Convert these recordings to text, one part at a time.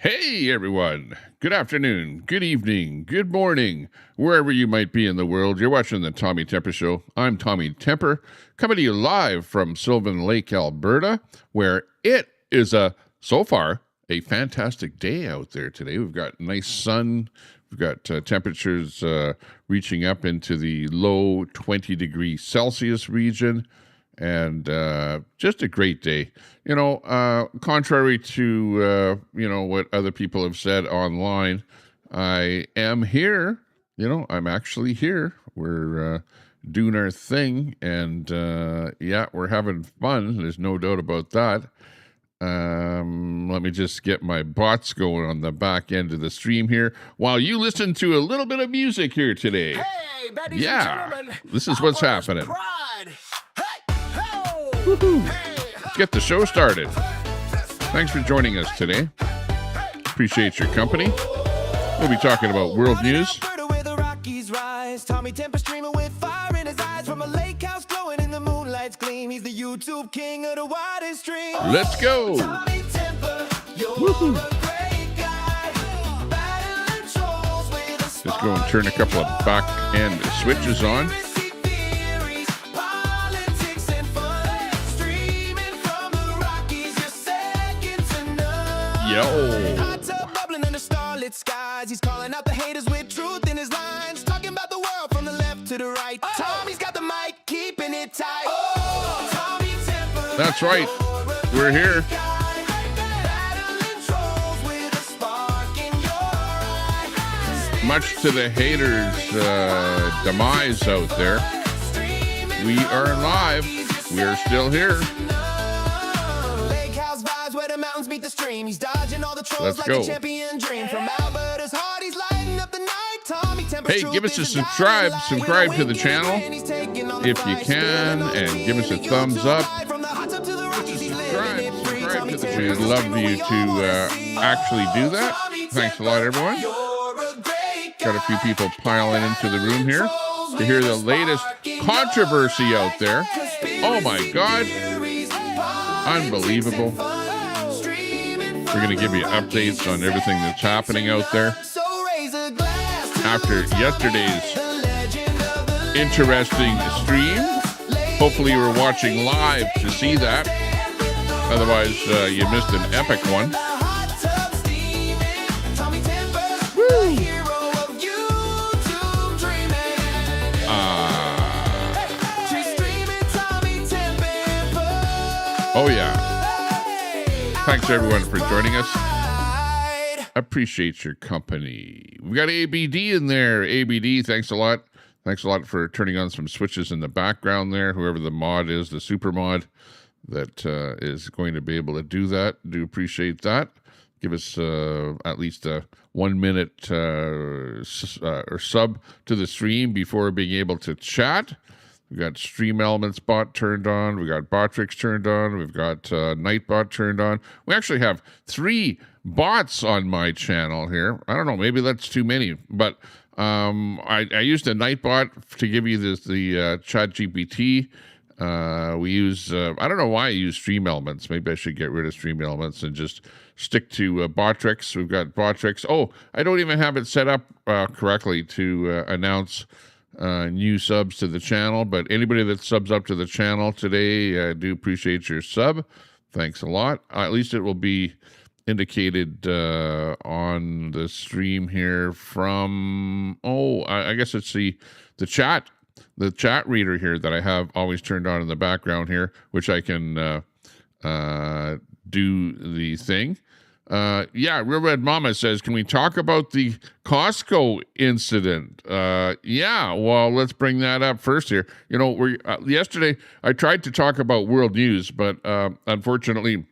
Hey everyone, good afternoon, good evening, good morning, wherever you might be in the world. You're watching the Tommy Temper Show. I'm Tommy Temper, coming to you live from Sylvan Lake, Alberta, where it is so far, a fantastic day out there today. We've got nice sun, we've got temperatures reaching up into the low 20 degrees Celsius region. And just a great day. Contrary to, what other people have said online, I am here. I'm actually here. We're doing our thing. And, we're having fun. There's no doubt about that. Let me just get my bots going on the back end of the stream here while you listen to a little bit of music here today. Hey, ladies and gentlemen, this is what's happening. Pride. Let's get the show started. Thanks for joining us today. Appreciate your company. We'll be talking about world news. Tommy Temper streaming with fire in his eyes from a lake house glowing in the moonlight's gleam. He's the YouTube king of the widest stream. Let's go. Tommy Temper, you're a great guy. Battling trolls with a Just go and turn a couple of back end switches on. Yo. Hot tub bubbling under starlit skies. He's calling out the haters with truth in his lines. Talking about the world from the left to the right. Tommy's got the mic, keeping it tight. Tommy Temper. That's right. We're here. Much to the haters' demise out there, we are live. We're still here. Meet the stream. He's dodging all the trolls Let's like go. a champion dream. From Alberta's heart, he's lighting up the night. Tommy Temper. Hey, give us a subscribe to the channel if you can, and give us a thumbs up. Subscribe to the channel. I'd love you to actually do that. Thanks a lot, everyone. Got a few people piling into the room here to hear the latest controversy out there. Oh my God. Unbelievable. We're going to give you updates on everything that's happening out there. After yesterday's interesting stream, hopefully you were watching live to see that. Otherwise, you missed an epic one. Oh yeah. Thanks everyone for joining us. Appreciate your company. We got ABD in there. ABD, thanks a lot. Thanks a lot for turning on some switches in the background there. Whoever the mod is, the super mod that is going to be able to do that. Do appreciate that. Give us at least a 1 minute or sub to the stream before being able to chat. We've got Stream Elements bot turned on. We've got Botrix turned on. We've got Nightbot turned on. We actually have 3 bots on my channel here. I don't know. Maybe that's too many. But I used a Nightbot to give you the Chat GPT. We use, I don't know why I use Stream Elements. Maybe I should get rid of Stream Elements and just stick to Botrix. We've got Botrix. Oh, I don't even have it set up correctly to announce new subs to the channel, but anybody that subs up to the channel today, I do appreciate your sub. Thanks a lot. At least it will be indicated on the stream here from, I guess it's the chat reader here that I have always turned on in the background here, which I can do the thing. Real Red Mama says, can we talk about the Costco incident? Well, let's bring that up first here. Yesterday I tried to talk about world news, but unfortunately,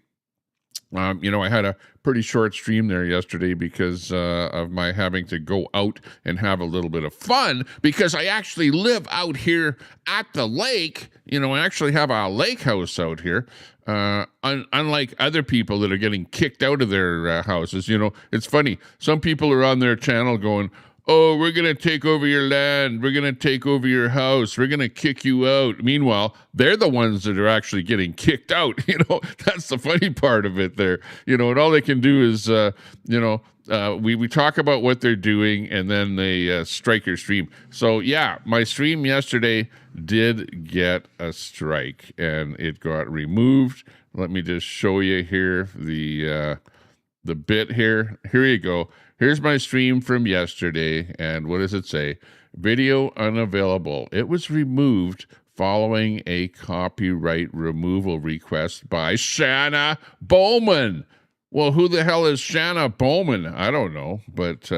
I had a pretty short stream there yesterday because of my having to go out and have a little bit of fun, because I actually live out here at the lake. I actually have a lake house out here. Unlike other people that are getting kicked out of their houses. It's funny. Some people are on their channel going, oh, we're going to take over your land. We're going to take over your house. We're going to kick you out. Meanwhile, they're the ones that are actually getting kicked out. That's the funny part of it there. And all they can do is, we talk about what they're doing, and then they strike your stream. So, yeah, my stream yesterday did get a strike, and it got removed. Let me just show you here the bit here. Here you go. Here's my stream from yesterday, and what does it say? Video unavailable. It was removed following a copyright removal request by Shanna Bowman. Well, who the hell is Shanna Bowman? I don't know. But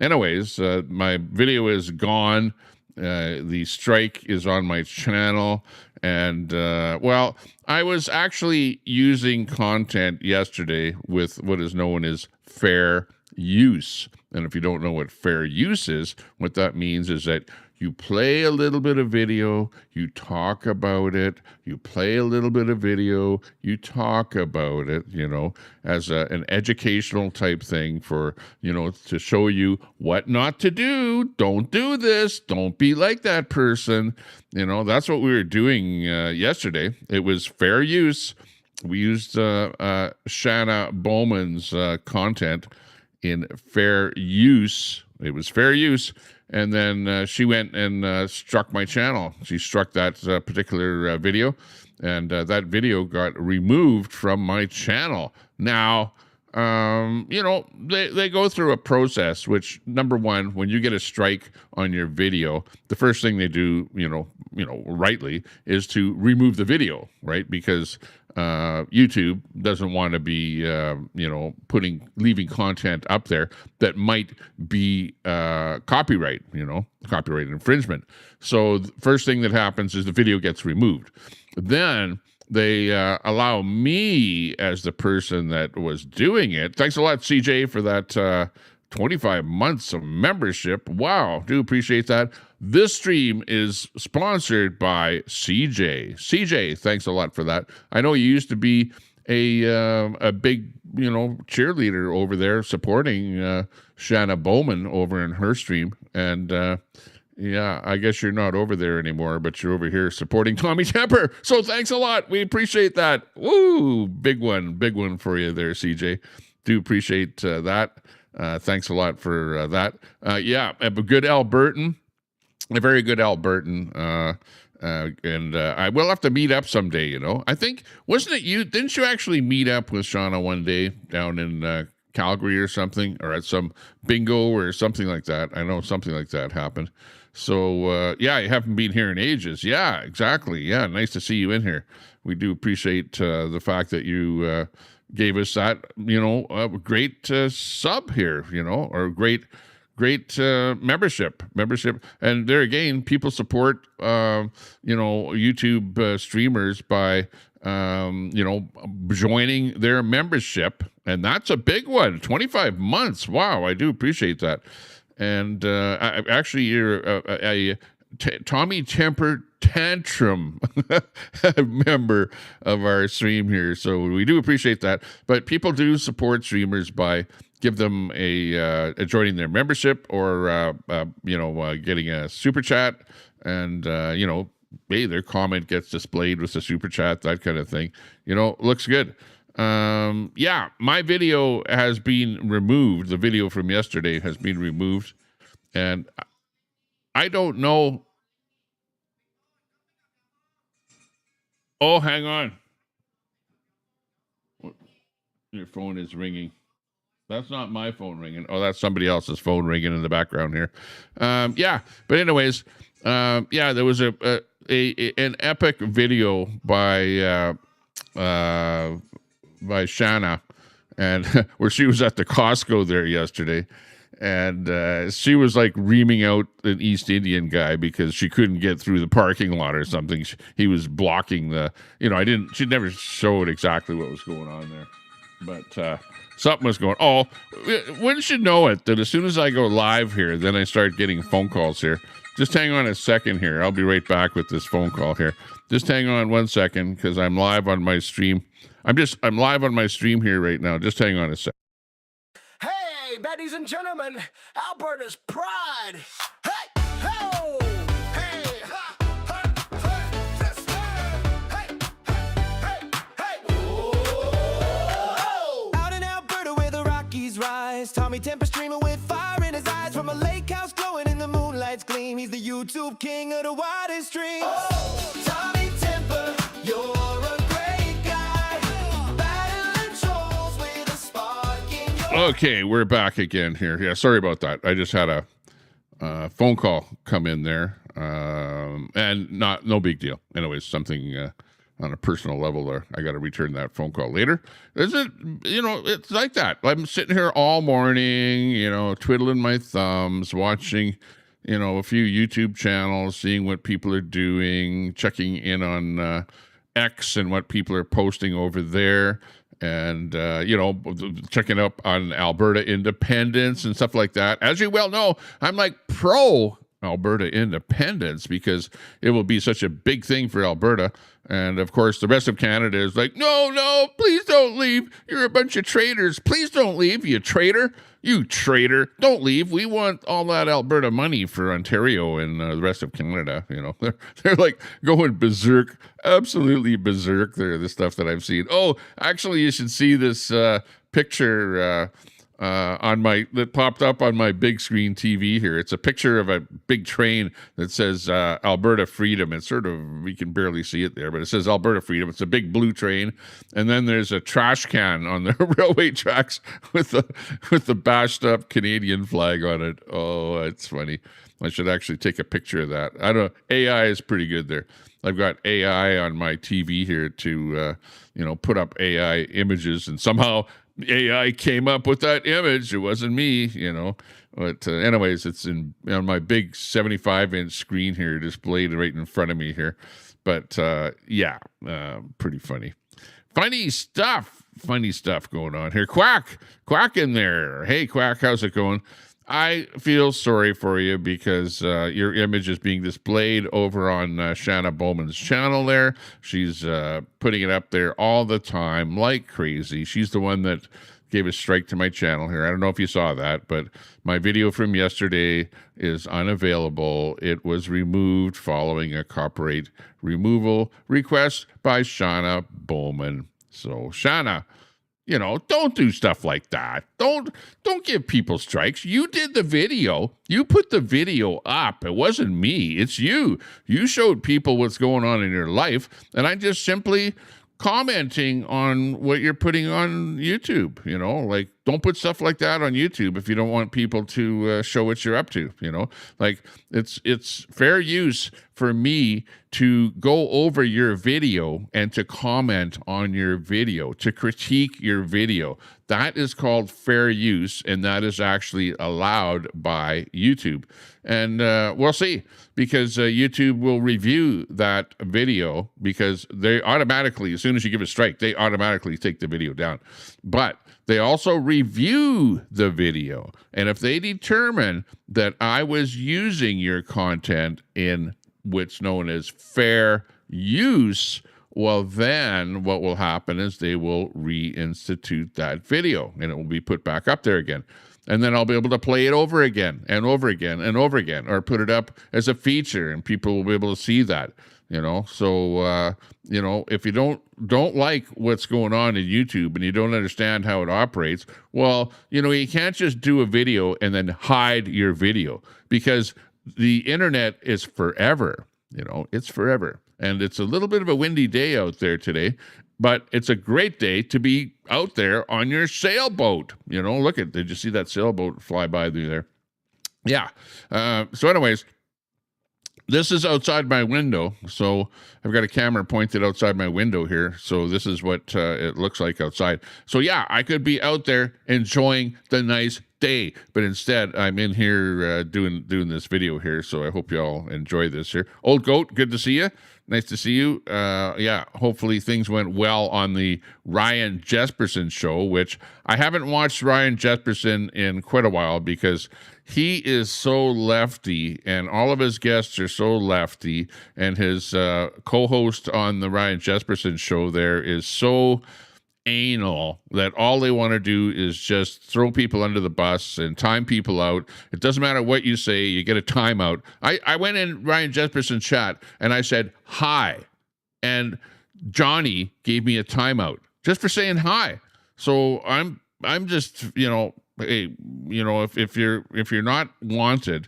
anyways, my video is gone. The strike is on my channel. And, I was actually using content yesterday with what is known as fair use. And if you don't know what fair use is, what that means is that you play a little bit of video, you talk about it, you play a little bit of video, you talk about it, as an educational type thing for, to show you what not to do. Don't do this. Don't be like that person. That's what we were doing yesterday. It was fair use. We used Shanna Bowman's content in fair use. It was fair use. And then she went and struck my channel. She struck that particular video, and that video got removed from my channel. Now, they go through a process, which, number one, when you get a strike on your video, the first thing they do, rightly, is to remove the video, right? Because YouTube doesn't want to be, leaving content up there that might be copyright infringement. So the first thing that happens is the video gets removed. Then they allow me as the person that was doing it. Thanks a lot, CJ, for that 25 months of membership. Wow, do appreciate that. This stream is sponsored by CJ. CJ, thanks a lot for that. I know you used to be a big, cheerleader over there supporting Shanna Bowman over in her stream. And I guess you're not over there anymore, but you're over here supporting Tommy Temper. So thanks a lot. We appreciate that. Woo, big one for you there, CJ. Do appreciate that. Thanks a lot for that. A good Albertan. A very good Albertan, and I will have to meet up someday, I think, wasn't it you? Didn't you actually meet up with Shauna one day down in Calgary or something, or at some bingo or something like that? I know something like that happened. So, you haven't been here in ages. Yeah, exactly. Yeah, nice to see you in here. We do appreciate the fact that you gave us that, great sub here, or great membership. And there again, people support YouTube streamers by joining their membership, and that's a big one. 25 months. Wow, I do appreciate that. And actually, you're a Tommy Temper Tantrum member of our stream here, so we do appreciate that. But people do support streamers by give them a joining their membership, or getting a super chat, and hey, their comment gets displayed with the super chat, that kind of thing. Looks good. My video has been removed. The video from yesterday has been removed, and I don't know. Oh, hang on. Your phone is ringing. That's not my phone ringing. Oh, that's somebody else's phone ringing in the background here. But anyways, there was an epic video by Shanna, and where she was at the Costco there yesterday, and she was like reaming out an East Indian guy because she couldn't get through the parking lot or something. He was blocking the, she never showed exactly what was going on there, but something was going. Oh, wouldn't you know it that as soon as I go live here, then I start getting phone calls here. Just hang on a second here. I'll be right back with this phone call here. Just hang on 1 second, because I'm live on my stream. I'm live on my stream here right now. Just hang on a second. Hey, Hey, ladies and gentlemen, Alberta's pride. Hey, ho, hey, ha, ha, ha, yes, sir. Hey, whoa. Out in Alberta where the Rockies rise, Tommy Temper streaming with fire in his eyes. From a lake house glowing in the moonlight's gleam, he's the YouTube king of the widest streams. Oh, Tommy Temper, you're a great guy. Battling trolls with a spark in your Okay, we're back again here. Yeah, sorry about that. I just had a phone call come in there, and no big deal. Anyways, something on a personal level there. I got to return that phone call later. Is it? It's like that. I'm sitting here all morning, twiddling my thumbs, watching, a few YouTube channels, seeing what people are doing, checking in on X and what people are posting over there. And, checking up on Alberta independence and stuff like that. As you well know, I'm like pro Alberta independence because it will be such a big thing for Alberta. And, of course, the rest of Canada is like, no, please don't leave. You're a bunch of traitors. Please don't leave, you traitor. You traitor. Don't leave. We want all that Alberta money for Ontario and the rest of Canada. They're like going berserk, absolutely berserk. They're the stuff that I've seen. Oh, actually, you should see this picture that popped up on my big screen TV here. It's a picture of a big train that says Alberta Freedom. It's sort of, we can barely see it there, but it says Alberta Freedom. It's a big blue train. And then there's a trash can on the railway tracks with the bashed up Canadian flag on it. Oh, it's funny. I should actually take a picture of that. I don't know. AI is pretty good there. I've got AI on my TV here to, put up AI images, and somehow AI came up with that image. It wasn't me, But anyways, it's on my big 75-inch screen here, displayed right in front of me here. But pretty funny. Funny stuff going on here. Quack in there. Hey, Quack, how's it going? I feel sorry for you because your image is being displayed over on Shanna Bowman's channel there. She's putting it up there all the time like crazy. She's the one that gave a strike to my channel here. I don't know if you saw that, but my video from yesterday is unavailable. It was removed following a copyright removal request by Shanna Bowman. So, Shanna, don't do stuff like that. Don't give people strikes. You did the video. You put the video up. It wasn't me. It's you. You showed people what's going on in your life, and I just simply commenting on what you're putting on YouTube. Like, don't put stuff like that on YouTube if you don't want people to show what you're up to. Like, it's fair use for me to go over your video and to comment on your video, to critique your video. That is called fair use, and that is actually allowed by YouTube. And we'll see, because YouTube will review that video, because they automatically, as soon as you give a strike, they automatically take the video down. But they also review the video. And if they determine that I was using your content in what's known as fair use, well, then what will happen is they will reinstitute that video, and it will be put back up there again. And then I'll be able to play it over again and over again and over again, or put it up as a feature, and people will be able to see that. So if you don't like what's going on in YouTube and you don't understand how it operates, well, you can't just do a video and then hide your video, because the internet is forever. It's forever. And it's a little bit of a windy day out there today, but it's a great day to be out there on your sailboat. Did you see that sailboat fly by through there? Yeah. So anyways, this is outside my window. So I've got a camera pointed outside my window here. So this is what it looks like outside. So yeah, I could be out there enjoying the nice day, but instead I'm in here doing this video here. So I hope y'all enjoy this here. Old Goat, good to see you. Nice to see you. Hopefully things went well on the Ryan Jesperson show, which I haven't watched Ryan Jesperson in quite a while, because he is so lefty, and all of his guests are so lefty, and his co-host on the Ryan Jesperson show there is so anal that all they want to do is just throw people under the bus and time people out. It doesn't matter what you say, you get a timeout. I went in Ryan Jesperson's chat and I said hi, and Johnny gave me a timeout just for saying hi. So I'm just, hey, if you're not wanted.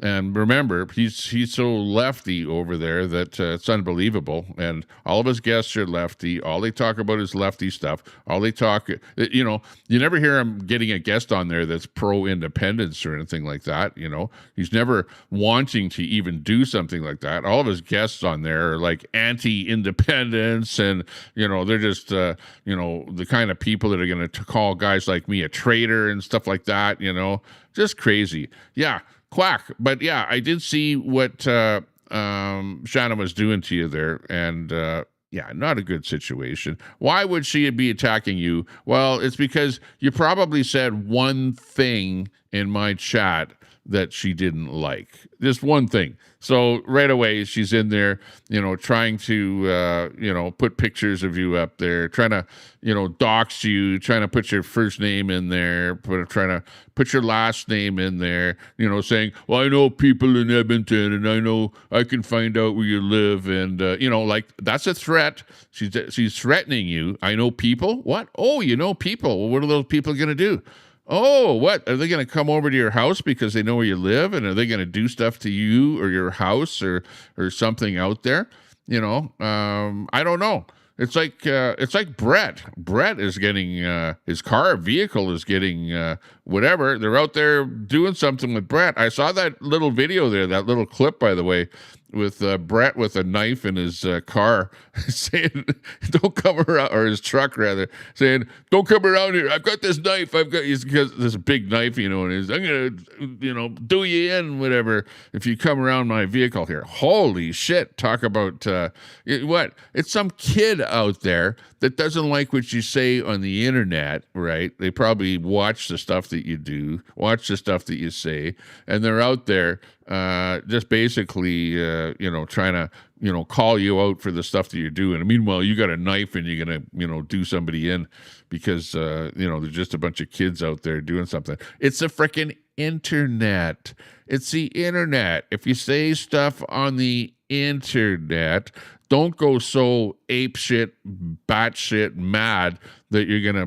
And remember, he's so lefty over there that it's unbelievable. And all of his guests are lefty. All they talk about is lefty stuff. All they talk, you never hear him getting a guest on there that's pro-independence or anything like that. He's never wanting to even do something like that. All of his guests on there are like anti-independence, and they're just the kind of people that are going to call guys like me a traitor and stuff like that. Just crazy. Yeah. Quack. But yeah, I did see what Shannon was doing to you there, and yeah, not a good situation. Why would she be attacking you? Well, it's because you probably said one thing in my chat that she didn't like. Just one thing. So right away, she's in there, trying to, put pictures of you up there, trying to, dox you, trying to put your first name in there, trying to put your last name in there, saying, well, I know people in Edmonton and I know I can find out where you live. And, like that's a threat. She's threatening you. I know people. What? Oh, you know people. Well, what are those people going to do? Oh, what? Are they going to come over to your house because they know where you live? And are they going to do stuff to you or your house or something out there? I don't know. It's like Brett. Brett is getting his vehicle is getting whatever. They're out there doing something with Brett. I saw that little video there, that little clip, by the way, with Brett with a knife in his car saying, don't come around, or his truck rather, saying, don't come around here. I've got this knife. He's got this big knife, and I'm going to, do you in, whatever, if you come around my vehicle here. Holy shit. Talk about, what? It's some kid out there that doesn't like what you say on the internet, right? They probably watch the stuff that you do, watch the stuff that you say, and they're out there just basically, trying to, call you out for the stuff that you're doing. And meanwhile, you got a knife and you're going to, do somebody in because, there's just a bunch of kids out there doing something. It's the frickin' internet. It's the internet. If you say stuff on the internet, don't go so apeshit, batshit mad that you're gonna,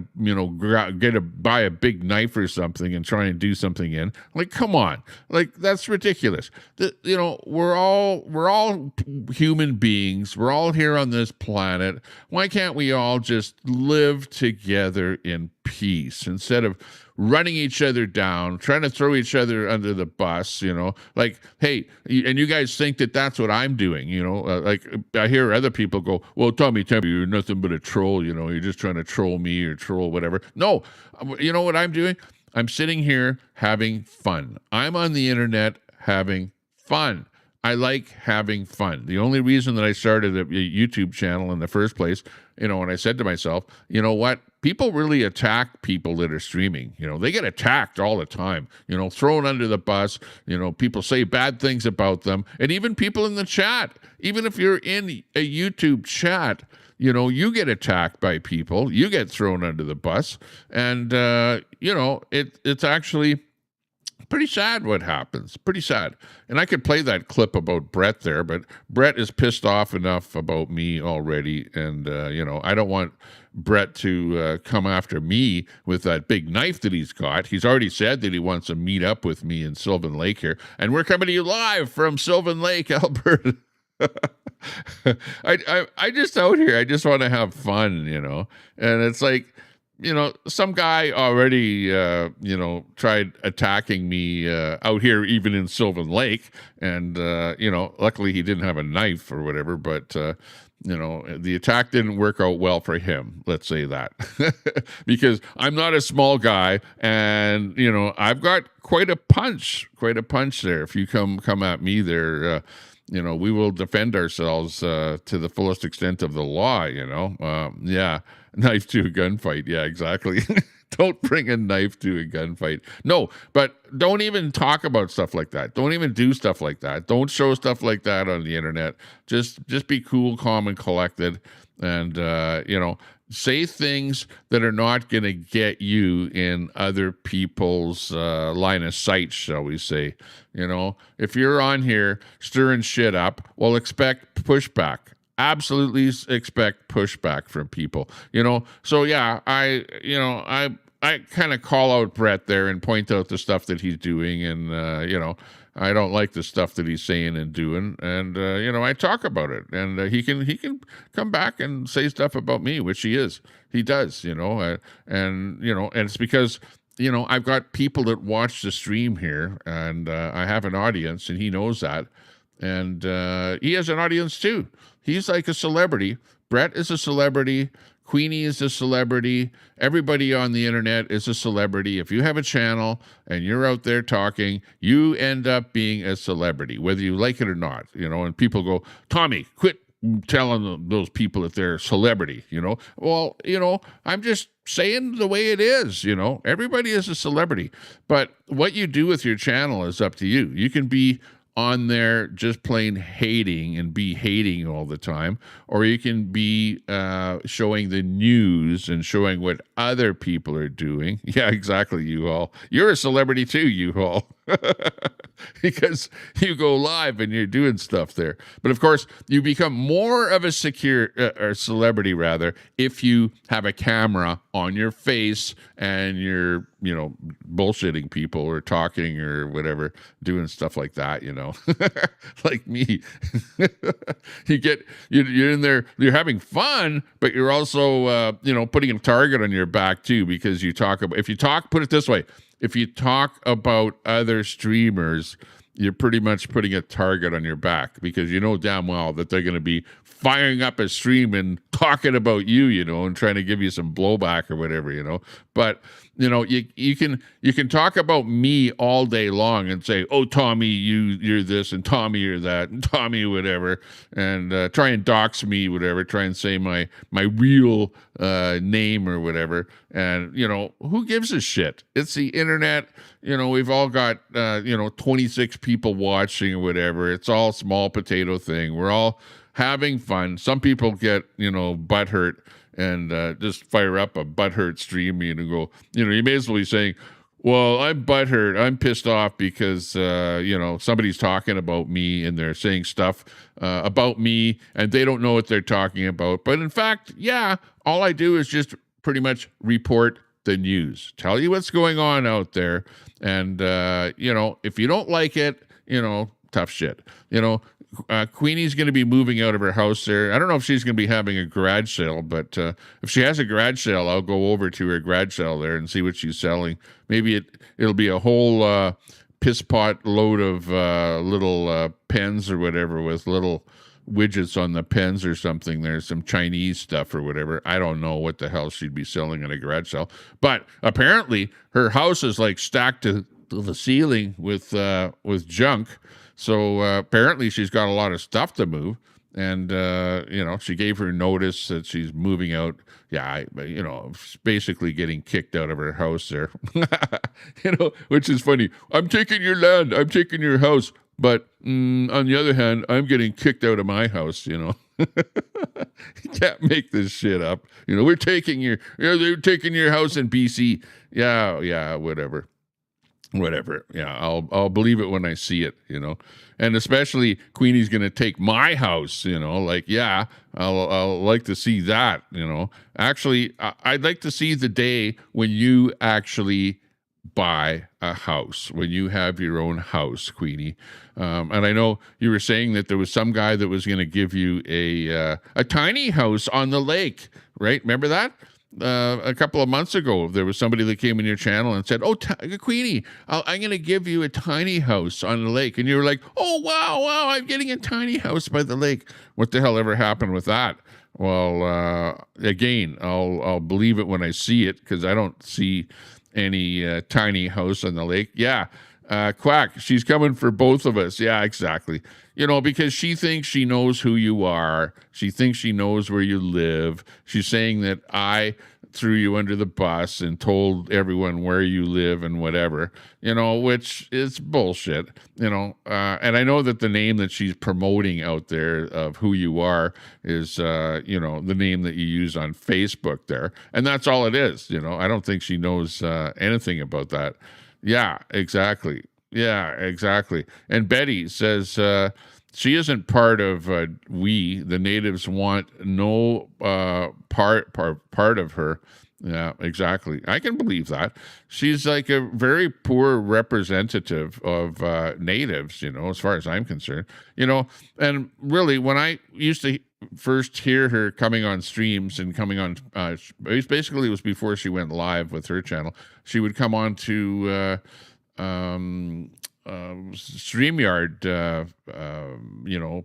buy a big knife or something and try and do something in. Like, come on, like that's ridiculous. We're all human beings. We're all here on this planet. Why can't we all just live together in peace instead of running each other down, trying to throw each other under the bus, like, hey, and you guys think that that's what I'm doing, like I hear other people go, well, Tommy, you're nothing but a troll, you're just trying to troll me or troll whatever. No, you know what I'm doing? I'm sitting here having fun. I'm on the internet having fun. I like having fun. The only reason that I started a YouTube channel in the first place, and I said to myself, you know what? People really attack people that are streaming. They get attacked all the time, thrown under the bus. People say bad things about them. And even people in the chat, even if you're in a YouTube chat, you get attacked by people. You get thrown under the bus. And, it's actually pretty sad what happens. Pretty sad. And I could play that clip about Brett there, but Brett is pissed off enough about me already. And, I don't want Brett to come after me with that big knife that he's got. He's already said that he wants to meet up with me in Sylvan Lake here. And we're coming to you live from Sylvan Lake, Alberta. I just out here. I just want to have fun, and it's like, some guy already, tried attacking me out here, even in Sylvan Lake. And, luckily he didn't have a knife or whatever, but, the attack didn't work out well for him. Let's say that because I'm not a small guy and, I've got quite a punch there. If you come at me there, we will defend ourselves to the fullest extent of the law, yeah. Knife to a gunfight. Yeah, exactly. Don't bring a knife to a gunfight. No, but don't even talk about stuff like that. Don't even do stuff like that. Don't show stuff like that on the internet. Just be cool, calm, and collected. and say things that are not going to get you in other people's line of sight, shall we say. If you're on here stirring shit up, well, expect pushback. Absolutely expect pushback from people. So yeah, I kind of call out Brett there and point out the stuff that he's doing, and I don't like the stuff that he's saying and doing, and I talk about it, and he can come back and say stuff about me, which he does, and it's because I've got people that watch the stream here, and I have an audience, and he knows that, and he has an audience too. He's like a celebrity. Brett is a celebrity. Queenie is a celebrity. Everybody on the internet is a celebrity. If you have a channel and you're out there talking, you end up being a celebrity, whether you like it or not. And people go, Tommy, quit telling those people that they're a celebrity. Well, I'm just saying the way it is. Everybody is a celebrity. But what you do with your channel is up to you. You can be on there just plain hating and be hating all the time, or you can be showing the news and showing what other people are doing. Yeah, exactly, you all. You're a celebrity too, you all. Because you go live and you're doing stuff there. But of course, you become more of a celebrity rather if you have a camera on your face and you're, bullshitting people or talking or whatever, doing stuff like that, like me. You're in there, you're having fun, but you're also, putting a target on your back too, because put it this way, if you talk about other streamers, you're pretty much putting a target on your back, because you know damn well that they're going to be firing up a stream and talking about you, and trying to give you some blowback or whatever, But you can talk about me all day long and say, oh, Tommy, you're this, and Tommy, you're that, and Tommy, whatever, and try and dox me, whatever, try and say my real name or whatever. And, who gives a shit? It's the internet. We've all got, 26 people watching or whatever. It's all small potato thing. We're all having fun. Some people get, butthurt and just fire up a butthurt stream and go, you may as well be saying, well, I'm butthurt. I'm pissed off because, somebody's talking about me and they're saying stuff about me and they don't know what they're talking about. But in fact, yeah, all I do is just pretty much report the news, tell you what's going on out there. And, if you don't like it, tough shit. Queenie's going to be moving out of her house there. I don't know if she's going to be having a garage sale, but if she has a garage sale, I'll go over to her garage sale there and see what she's selling. Maybe it'll be a whole piss pot load of little pens or whatever with little widgets on the pens or something. There's some Chinese stuff or whatever. I don't know what the hell she'd be selling at a garage sale. But apparently her house is like stacked to the ceiling with junk. So apparently she's got a lot of stuff to move, and she gave her notice that she's moving out. Yeah, basically getting kicked out of her house there. Which is funny. I'm taking your land. I'm taking your house. But on the other hand, I'm getting kicked out of my house. You can't make this shit up. We're taking they're taking your house in BC. Yeah, whatever. Yeah, I'll believe it when I see it, and especially Queenie's going to take my house, I'll like to see that, actually, I'd like to see the day when you actually buy a house, when you have your own house, Queenie. And I know you were saying that there was some guy that was going to give you a tiny house on the lake, right? Remember that? A couple of months ago, there was somebody that came in your channel and said, oh, Queenie, I'm going to give you a tiny house on the lake. And you were like, oh, wow, I'm getting a tiny house by the lake. What the hell ever happened with that? Well, again, I'll believe it when I see it, because I don't see any tiny house on the lake. Yeah, Quack, she's coming for both of us. Yeah, exactly. Because she thinks she knows who you are. She thinks she knows where you live. She's saying that I threw you under the bus and told everyone where you live and whatever, which is bullshit, and I know that the name that she's promoting out there of who you are is, the name that you use on Facebook there. And that's all it is. I don't think she knows anything about that. Yeah, exactly. Yeah, exactly. And Betty says, she isn't part of we. The natives want no part of her. Yeah, exactly. I can believe that. She's like a very poor representative of natives, as far as I'm concerned. And really, when I used to first hear her coming on streams and coming on, it was before she went live with her channel. She would come on to StreamYard,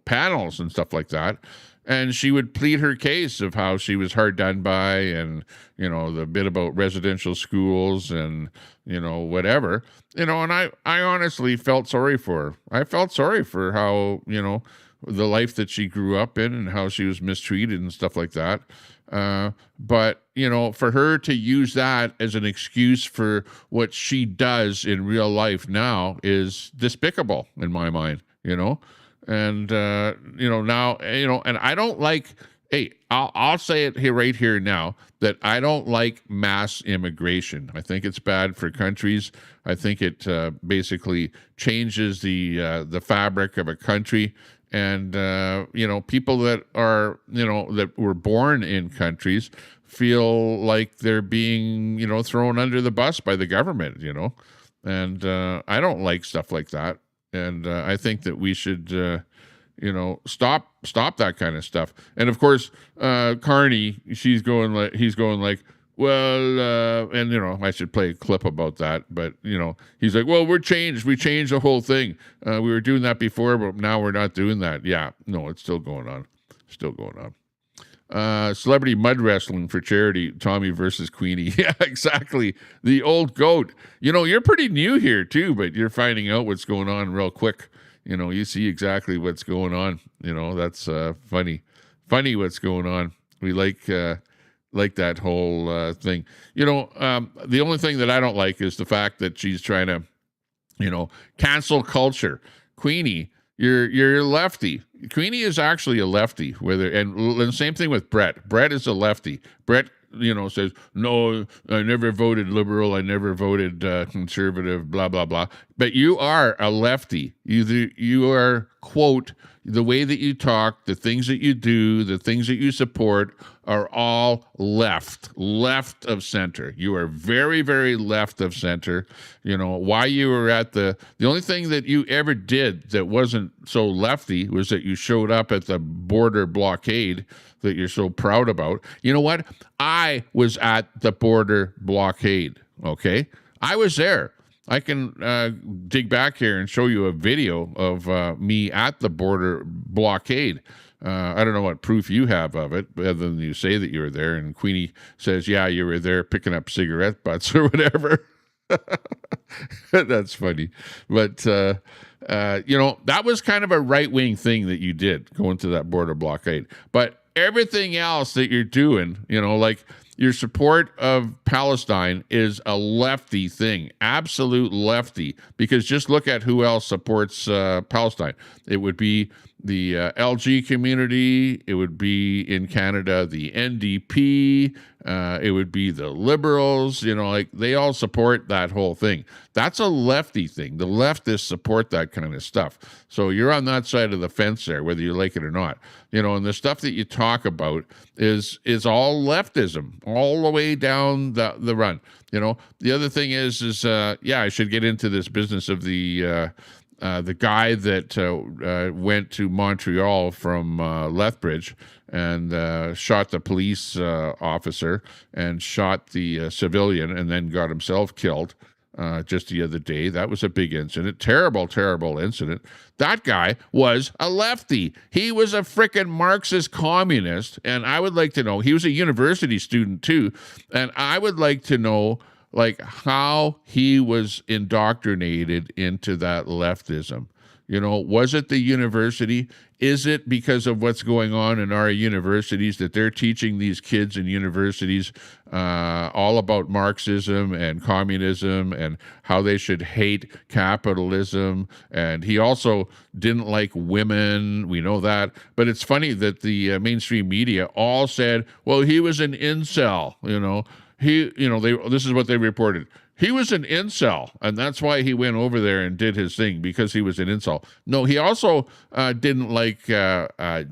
panels and stuff like that. And she would plead her case of how she was hard done by and, the bit about residential schools and, whatever, and I honestly felt sorry for her. I felt sorry for how, the life that she grew up in and how she was mistreated and stuff like that. But, for her to use that as an excuse for what she does in real life now is despicable in my mind, and, now, and I don't like, hey, I'll say it here right here now that I don't like mass immigration. I think it's bad for countries. I think it basically changes the fabric of a country. And, people that are, that were born in countries feel like they're being, thrown under the bus by the government, and I don't like stuff like that. And I think that we should, stop that kind of stuff. And of course, Carney, he's going like, well, and I should play a clip about that, but he's like, well, we changed the whole thing. We were doing that before, but now we're not doing that. Yeah, no, it's still going on. Celebrity mud wrestling for charity, Tommy versus Queenie. Yeah, exactly. The old goat. You're pretty new here too, but you're finding out what's going on real quick. You see exactly what's going on. That's funny what's going on. We like that whole thing. The only thing that I don't like is the fact that she's trying to, cancel culture. Queenie, you're a lefty. Queenie is actually a lefty. And the same thing with Brett. Brett is a lefty. Brett, says, no, I never voted liberal. I never voted conservative, blah, blah, blah. But you are a lefty. You are, quote, the way that you talk, the things that you do, the things that you support are all left of center. You are very, very left of center. Why you were at the only thing that you ever did that wasn't so lefty was that you showed up at the border blockade that you're so proud about. You know what? I was at the border blockade, okay? I was there. I can dig back here and show you a video of me at the border blockade. I don't know what proof you have of it, other than you say that you were there. And Queenie says, yeah, you were there picking up cigarette butts or whatever. That's funny. But, that was kind of a right-wing thing that you did, going to that border blockade. But everything else that you're doing, like your support of Palestine is a lefty thing, absolute lefty, because just look at who else supports Palestine. It would be the LG community. It would be in Canada, the NDP. It would be the liberals, they all support that whole thing. That's a lefty thing. The leftists support that kind of stuff. So you're on that side of the fence there, whether you like it or not. And the stuff that you talk about is all leftism, all the way down the run. The other thing is I should get into this business of the guy that went to Montreal from Lethbridge and shot the police officer and shot the civilian and then got himself killed just the other day. That was a big incident. Terrible, terrible incident. That guy was a lefty. He was a frickin' Marxist communist, and I would like to know, he was a university student too, and I would like to know how he was indoctrinated into that leftism. Was it the university? Is it because of what's going on in our universities that they're teaching these kids in universities all about Marxism and communism and how they should hate capitalism? And he also didn't like women. We know that. But it's funny that the mainstream media all said, well, he was an incel. This is what they reported. He was an incel, and that's why he went over there and did his thing, because he was an incel. No, he also didn't like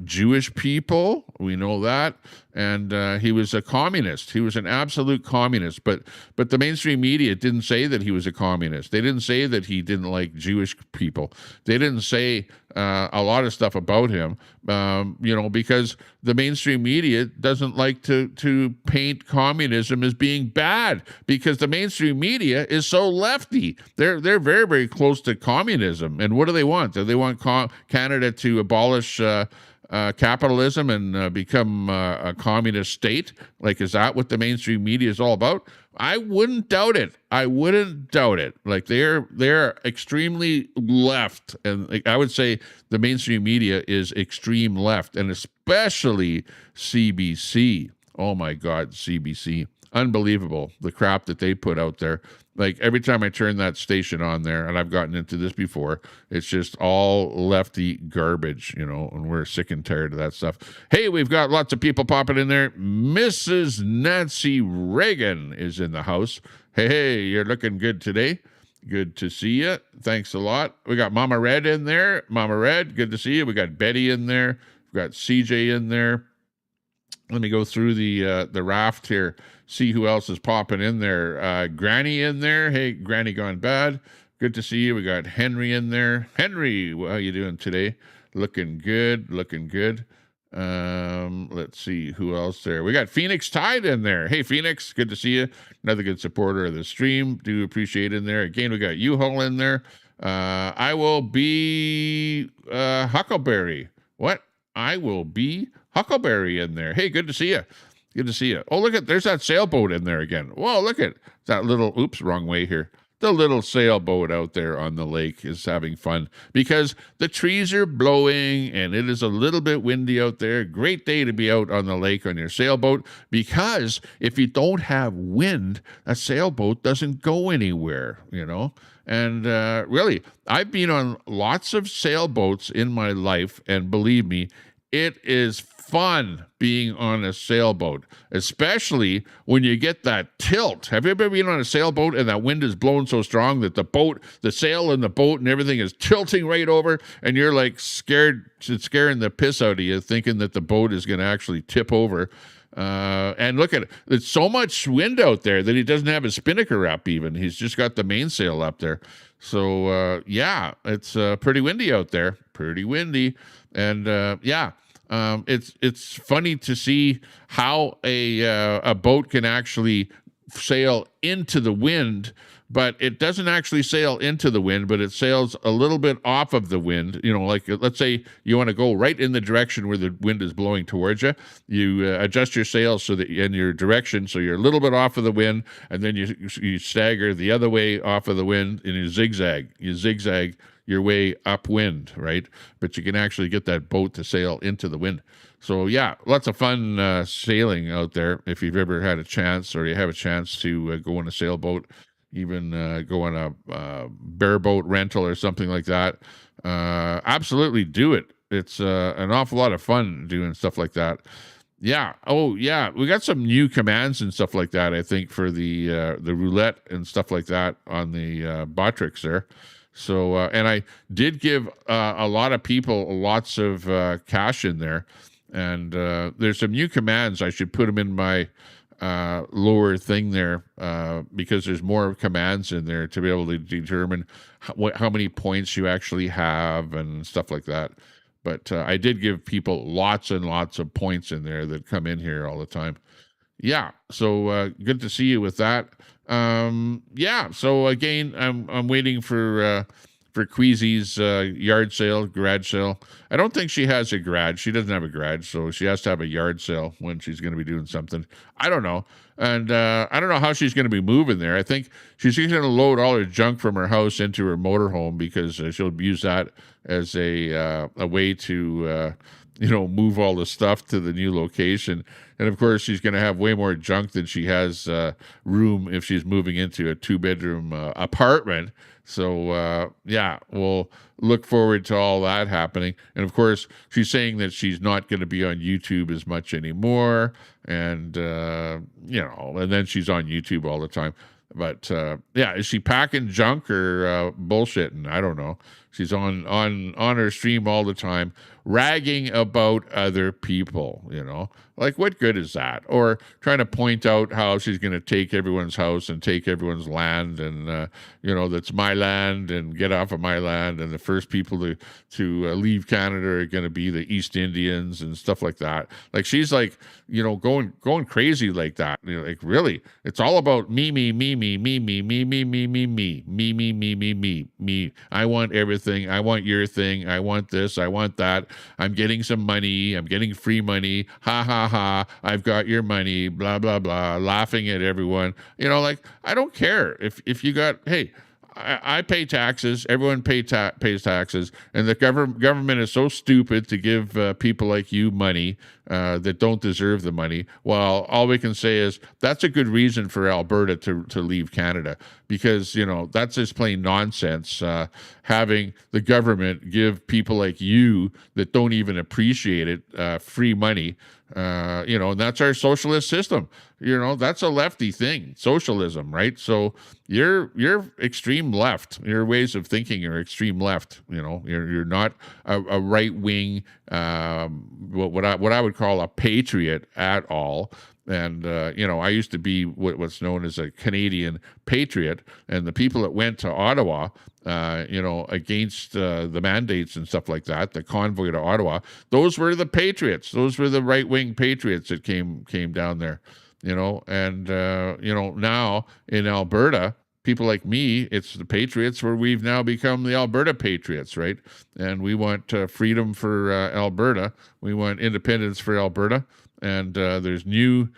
Jewish people. We know that. And he was a communist. He was an absolute communist. But the mainstream media didn't say that he was a communist. They didn't say that he didn't like Jewish people. They didn't say a lot of stuff about him, because the mainstream media doesn't like to paint communism as being bad, because the mainstream media is so lefty. They're very, very close to communism. And what do they want? Do they want Canada to abolish capitalism and become a communist state? Like, is that what the mainstream media is all about? I wouldn't doubt it. Like, they're extremely left, and I would say the mainstream media is extreme left, and especially CBC. Oh my God, CBC. Unbelievable, the crap that they put out there. Like, every time I turn that station on there, and I've gotten into this before, it's just all lefty garbage, and we're sick and tired of that stuff. Hey, we've got lots of people popping in there. Mrs. Nancy Reagan is in the house. Hey, you're looking good today. Good to see you. Thanks a lot. We got Mama Red in there. Mama Red, good to see you. We got Betty in there. We've got CJ in there. Let me go through the raft here, see who else is popping in there. Granny in there. Hey, Granny Gone Bad. Good to see you. We got Henry in there. Henry, how you doing today? Looking good. Let's see who else there. We got Phoenix Tide in there. Hey, Phoenix, good to see you. Another good supporter of the stream. Do appreciate it in there. Again, we got U-Haul in there. I will be Huckleberry. What? I will be Huckleberry in there. Hey, good to see you. Oh, look there's that sailboat in there again. Whoa, look at that little, wrong way here. The little sailboat out there on the lake is having fun because the trees are blowing and it is a little bit windy out there. Great day to be out on the lake on your sailboat, because if you don't have wind, a sailboat doesn't go anywhere, And really, I've been on lots of sailboats in my life, and believe me, it is fun being on a sailboat, especially when you get that tilt. Have you ever been on a sailboat and that wind is blowing so strong that the sail and the boat and everything is tilting right over, and you're like scaring the piss out of you, thinking that the boat is going to actually tip over? And look at it. There's so much wind out there that he doesn't have his spinnaker up even. He's just got the mainsail up there. So, it's pretty windy out there. Pretty windy. And, it's funny to see how a boat can actually sail into the wind, but it doesn't actually sail into the wind, but it sails a little bit off of the wind. Like, let's say you want to go right in the direction where the wind is blowing towards you. You adjust your sails so that in your direction, so you're a little bit off of the wind, and then you stagger the other way off of the wind, and you zigzag your way upwind, right? But you can actually get that boat to sail into the wind. So lots of fun sailing out there. If you've ever had a chance, or you have a chance to go on a sailboat, even go on a bareboat rental or something like that, absolutely do it. It's an awful lot of fun doing stuff like that. Yeah. Oh, yeah. We got some new commands and stuff like that, I think, for the roulette and stuff like that on the Botrix there. So, and I did give a lot of people lots of cash in there. And there's some new commands. I should put them in my lower thing there because there's more commands in there to be able to determine how many points you actually have and stuff like that. But I did give people lots and lots of points in there that come in here all the time. Yeah, so good to see you with that. So again, I'm waiting for for Queasy's yard sale, garage sale. I don't think she has a garage. She doesn't have a garage, so she has to have a yard sale when she's going to be doing something. I don't know. And I don't know how she's going to be moving there. I think she's going to load all her junk from her house into her motorhome because she'll use that as a way to move all the stuff to the new location. And of course, she's going to have way more junk than she has room if she's moving into a 2-bedroom apartment. So, we'll look forward to all that happening. And of course, she's saying that she's not going to be on YouTube as much anymore. And, and then she's on YouTube all the time. But, is she packing junk or bullshitting? I don't know. She's on her stream all the time, ragging about other people, Like, what good is that? Or trying to point out how she's going to take everyone's house and take everyone's land and, that's my land and get off of my land. And the first people to leave Canada are going to be the East Indians and stuff like that. Like, she's like, going crazy like that. Like, really, it's all about me, me, me, me, me, me, me, me, me, me, me, me, me, me, me, me, me. I want everything. I want your thing. I want this. I want that. I'm getting some money. I'm getting free money. Ha, ha, ha. I've got your money. Blah, blah, blah. Laughing at everyone. Like, I don't care if you got, hey, I pay taxes. Everyone pays taxes, and the government is so stupid to give people like you money that don't deserve the money. Well, all we can say is that's a good reason for Alberta to leave Canada, because that's just plain nonsense. Having the government give people like you that don't even appreciate it free money. And that's our socialist system. That's a lefty thing, socialism, right? So you're extreme left. Your ways of thinking are extreme left. You're not a right wing, what I would call a patriot at all. And, I used to be what's known as a Canadian patriot, and the people that went to Ottawa, against the mandates and stuff like that, the convoy to Ottawa, those were the patriots. Those were the right-wing patriots that came down there, and, now in Alberta, people like me, it's the patriots where we've now become the Alberta patriots, right? And we want freedom for Alberta. We want independence for Alberta. And there's new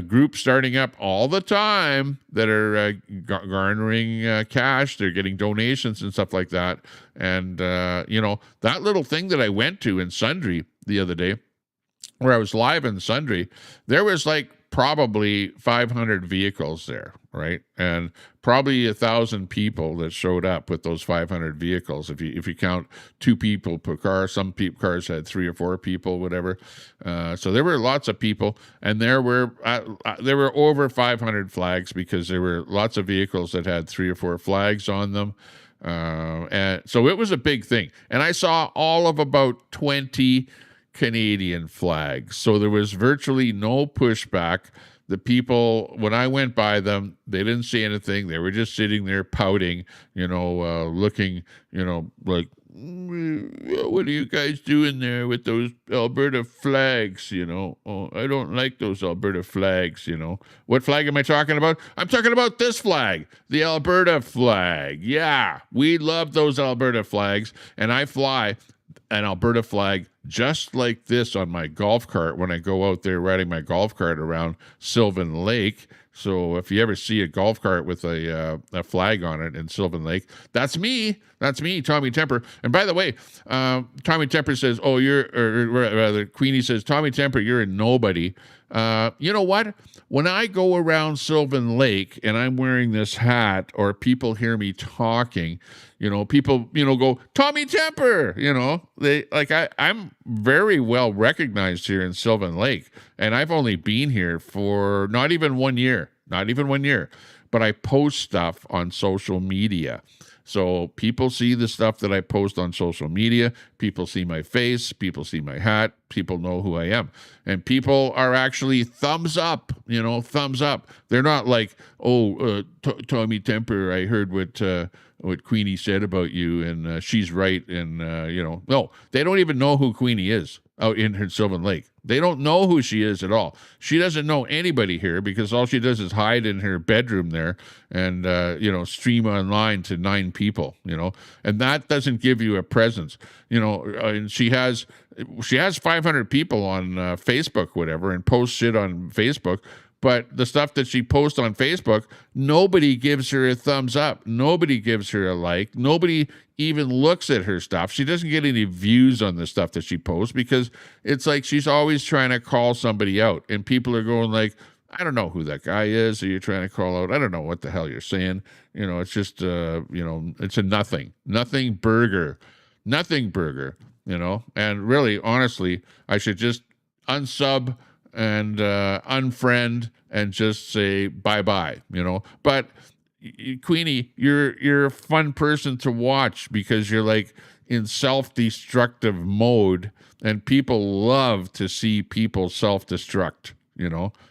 groups starting up all the time that are garnering cash. They're getting donations and stuff like that. And, that little thing that I went to in Sundre the other day, where I was live in Sundre, there was like probably 500 vehicles there, right? And probably 1,000 people that showed up with those 500 vehicles. If you count 2 people per car, some cars had 3 or 4 people, whatever. So there were lots of people, and there were over 500 flags because there were lots of vehicles that had 3 or 4 flags on them. And so it was a big thing. And I saw all of about 20 Canadian flags. So there was virtually no pushback. The people, when I went by them, they didn't say anything. They were just sitting there pouting, looking, like, what are you guys doing there with those Alberta flags? Oh, I don't like those Alberta flags. What flag am I talking about? I'm talking about this flag, the Alberta flag. Yeah, we love those Alberta flags, and I fly an Alberta flag just like this on my golf cart when I go out there riding my golf cart around Sylvan Lake. So if you ever see a golf cart with a flag on it in Sylvan Lake, that's me. That's me, Tommy Temper. And by the way, Tommy Temper says, or rather, Queenie says, Tommy Temper, you're a nobody. You know what? When I go around Sylvan Lake and I'm wearing this hat, or people hear me talking, people, go, Tommy Temper, I'm very well recognized here in Sylvan Lake. And I've only been here for not even 1 year, but I post stuff on social media. So people see the stuff that I post on social media. People see my face. People see my hat. People know who I am. And people are actually thumbs up, thumbs up. They're not like, Tommy Temper, I heard what Queenie said about you, and she's right. And, no, they don't even know who Queenie is. out in her Sylvan Lake. They don't know who she is at all. She doesn't know anybody here because all she does is hide in her bedroom there and, stream online to 9 people, and that doesn't give you a presence, and she has 500 people on Facebook, whatever, and posts shit on Facebook. But the stuff that she posts on Facebook, nobody gives her a thumbs up. Nobody gives her a like. Nobody even looks at her stuff. She doesn't get any views on the stuff that she posts because it's like she's always trying to call somebody out. And people are going like, I don't know who that guy is that you're trying to call out. I don't know what the hell you're saying. It's just, it's a nothing burger. And really, honestly, I should just unsub and unfriend and just say bye-bye, But Queenie, you're a fun person to watch because you're like in self-destructive mode, and people love to see people self-destruct,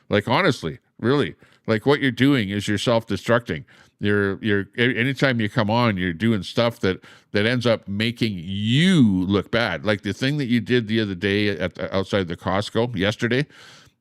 Like honestly, really, like what you're doing is you're self-destructing. You're anytime you come on, you're doing stuff that ends up making you look bad. Like the thing that you did the other day outside the Costco yesterday,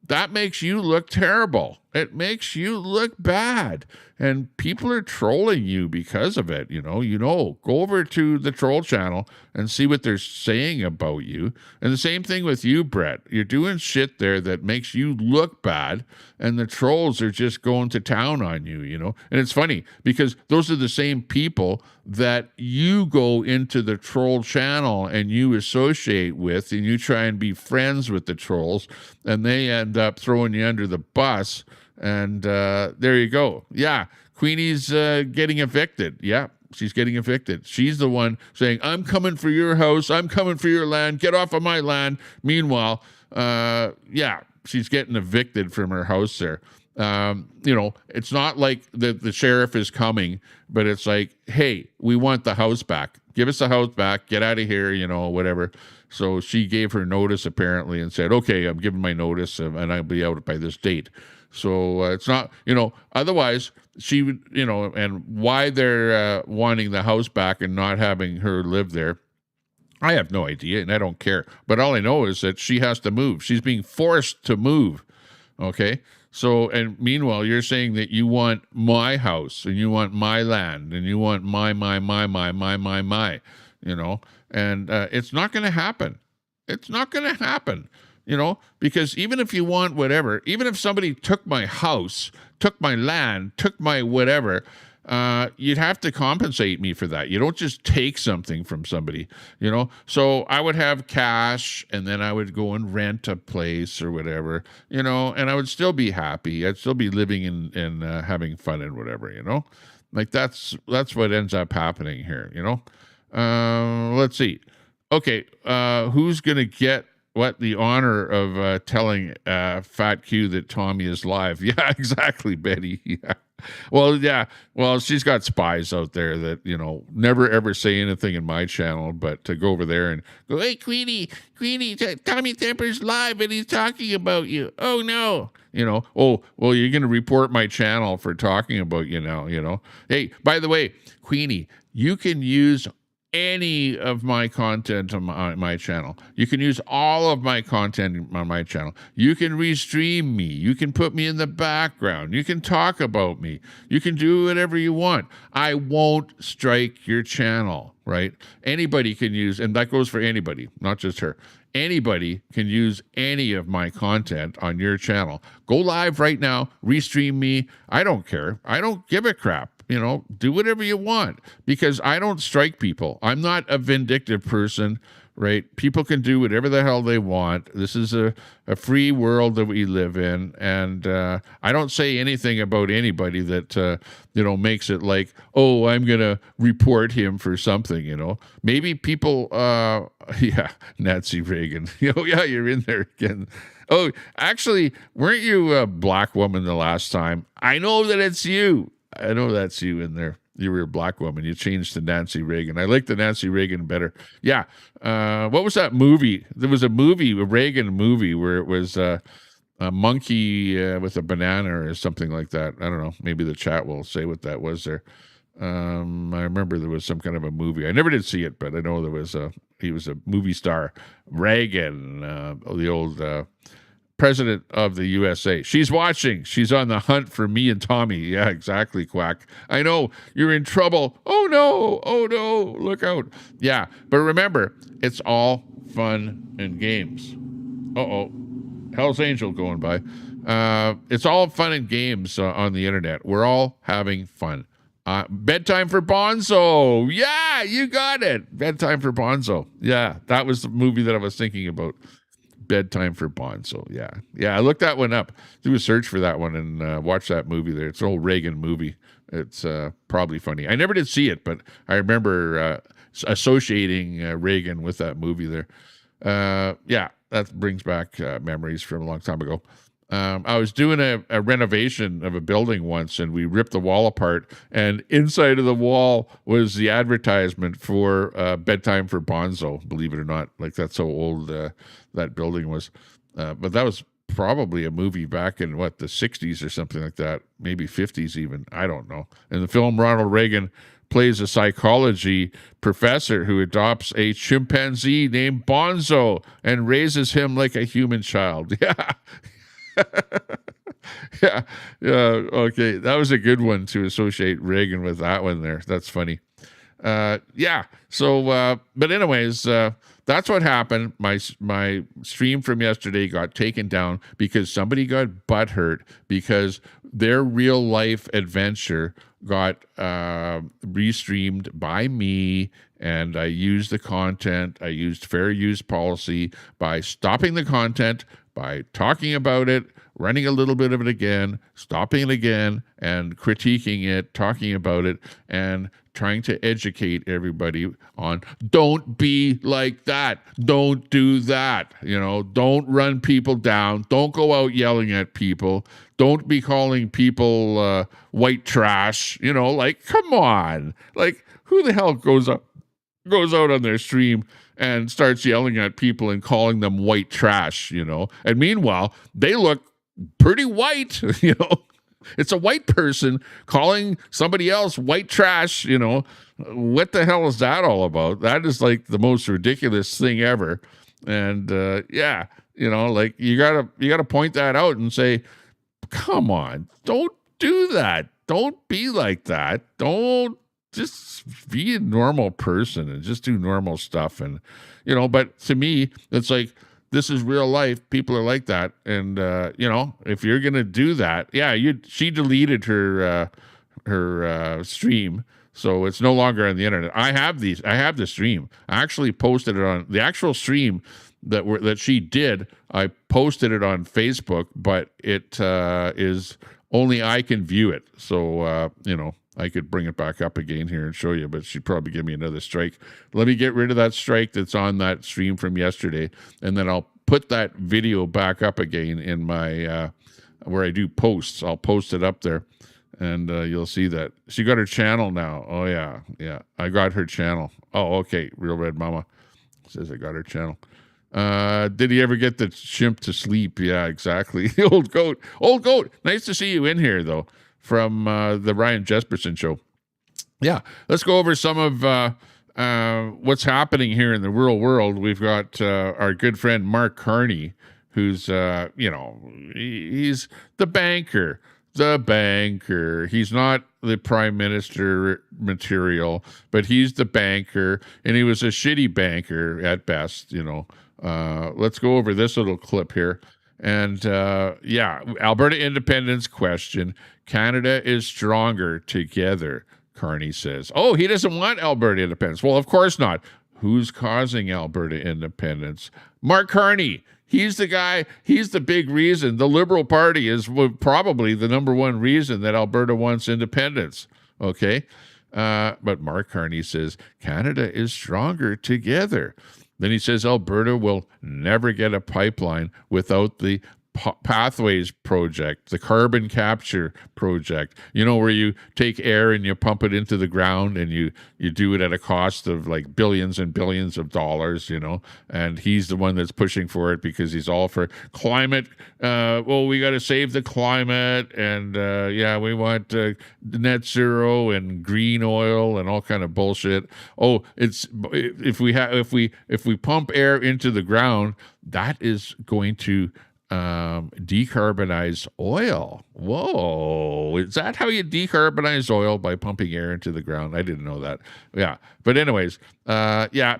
that makes you look terrible. It makes you look bad. And people are trolling you because of it. Go over to the troll channel and see what they're saying about you. And the same thing with you, Brett. You're doing shit there that makes you look bad, and the trolls are just going to town on you, And it's funny because those are the same people that you go into the troll channel and you associate with, and you try and be friends with the trolls, and they end up throwing you under the bus. And there you go. Yeah, Queenie's getting evicted. Yeah, she's getting evicted. She's the one saying, I'm coming for your house. I'm coming for your land. Get off of my land. Meanwhile, she's getting evicted from her house there. It's not like the sheriff is coming, but it's like, hey, we want the house back. Give us the house back. Get out of here, whatever. So she gave her notice apparently and said, okay, I'm giving my notice and I'll be out by this date. So it's not, otherwise she would, and why they're wanting the house back and not having her live there, I have no idea, and I don't care. But all I know is that she has to move. She's being forced to move. Okay. So, and meanwhile, you're saying that you want my house and you want my land and you want my, and it's not going to happen. It's not going to happen. Because even if you want whatever, even if somebody took my house, took my land, took my whatever, you'd have to compensate me for that. You don't just take something from somebody, So I would have cash, and then I would go and rent a place or whatever, and I would still be happy. I'd still be living and having fun and whatever, Like that's what ends up happening here, Let's see. Okay, who's gonna get the honor of telling Fat Q that Tommy is live? Yeah, exactly, Betty. Yeah. Well, she's got spies out there that, never ever say anything in my channel, but to go over there and go, hey, Queenie, Tommy Temper's live and he's talking about you. Oh, no. Oh, well, you're going to report my channel for talking about you now, Hey, by the way, Queenie, you can use any of my content on my channel. You can use all of my content on my channel. You can restream me. You can put me in the background. You can talk about me. You can do whatever you want. I won't strike your channel, right? Anybody can use, and that goes for anybody, not just her. Anybody can use any of my content on your channel. Go live right now, restream me. I don't care. I don't give a crap. Do whatever you want because I don't strike people. I'm not a vindictive person, right? People can do whatever the hell they want. This is a free world that we live in. And I don't say anything about anybody that, makes it like, oh, I'm going to report him for something, Maybe people, Nancy Reagan. Yeah, you're in there again. Oh, actually, weren't you a black woman the last time? I know that it's you. I know that's you in there. You were a black woman. You changed to Nancy Reagan. I like the Nancy Reagan better. Yeah. What was that movie? There was a Reagan movie, where it was a monkey with a banana or something like that. I don't know. Maybe the chat will say what that was there. I remember there was some kind of a movie. I never did see it, but I know he was a movie star. Reagan, the old president of the USA. She's watching. She's on the hunt for me and Tommy. Yeah, exactly, Quack. I know you're in trouble. Oh no, look out. Yeah, but remember, it's all fun and games. Uh-oh, Hell's Angel going by. It's all fun and games on the internet. We're all having fun. Bedtime for Bonzo. Yeah, you got it. Bedtime for Bonzo. Yeah, that was the movie that I was thinking about. Bedtime for Bonzo. Yeah. I looked that one up. Do a search for that one and watch that movie there. It's an old Reagan movie. It's probably funny. I never did see it, but I remember associating Reagan with that movie there. Yeah, that brings back memories from a long time ago. I was doing a renovation of a building once, and we ripped the wall apart, and inside of the wall was the advertisement for Bedtime for Bonzo, believe it or not. Like, that's how old that building was. But that was probably a movie back in, the 60s or something like that, maybe 50s even. I don't know. In the film, Ronald Reagan plays a psychology professor who adopts a chimpanzee named Bonzo and raises him like a human child. Yeah. yeah. Okay. That was a good one to associate Reagan with that one there. That's funny. Yeah. So, but anyways, that's what happened. My stream from yesterday got taken down because somebody got butthurt because their real life adventure got restreamed by me, and I used the content. I used fair use policy by stopping the content, by talking about it, running a little bit of it again, stopping it again, and critiquing it, talking about it, and trying to educate everybody on don't be like that. Don't do that. Don't run people down. Don't go out yelling at people. Don't be calling people white trash. Come on. Like, who the hell goes out on their stream and starts yelling at people and calling them white trash, And meanwhile, they look pretty white, It's a white person calling somebody else white trash, What the hell is that all about? That is like the most ridiculous thing ever. And yeah, you gotta point that out and say, come on, don't do that. Don't be like that. Don't just be a normal person and just do normal stuff. And, but to me, it's like, this is real life. People are like that. And, if you're going to do that, she deleted her stream. So it's no longer on the internet. I have the stream. I actually posted it on the actual stream that she did. I posted it on Facebook, but it is only I can view it. So, I could bring it back up again here and show you, but she'd probably give me another strike. Let me get rid of that strike that's on that stream from yesterday, and then I'll put that video back up again in my where I do posts. I'll post it up there, and you'll see that she got her channel now. Oh yeah, I got her channel. Oh, okay, Real Red Mama says I got her channel. Did he ever get the chimp to sleep? Yeah, exactly. Old goat. Nice to see you in here though. From the Ryan Jesperson show. Yeah, let's go over some of what's happening here in the real world. We've got our good friend Mark Carney, who's, he's the banker. He's not the prime minister material, but he's the banker, and he was a shitty banker at best, Let's go over this little clip here. And Alberta independence question. Canada is stronger together, Carney says. Oh, he doesn't want Alberta independence. Well, of course not. Who's causing Alberta independence? Mark Carney. He's the guy. He's the big reason. The Liberal Party is probably the number one reason that Alberta wants independence. Okay? But Mark Carney says Canada is stronger together. Then he says Alberta will never get a pipeline without the pathways project, the carbon capture project, where you take air and you pump it into the ground, and you do it at a cost of like billions and billions of dollars, and he's the one that's pushing for it because he's all for climate. We got to save the climate, and we want net zero and green oil and all kind of bullshit. Oh, it's if we pump air into the ground, that is going to decarbonize oil. Whoa, is that how you decarbonize oil, by pumping air into the ground? I didn't know that. Yeah, but anyways,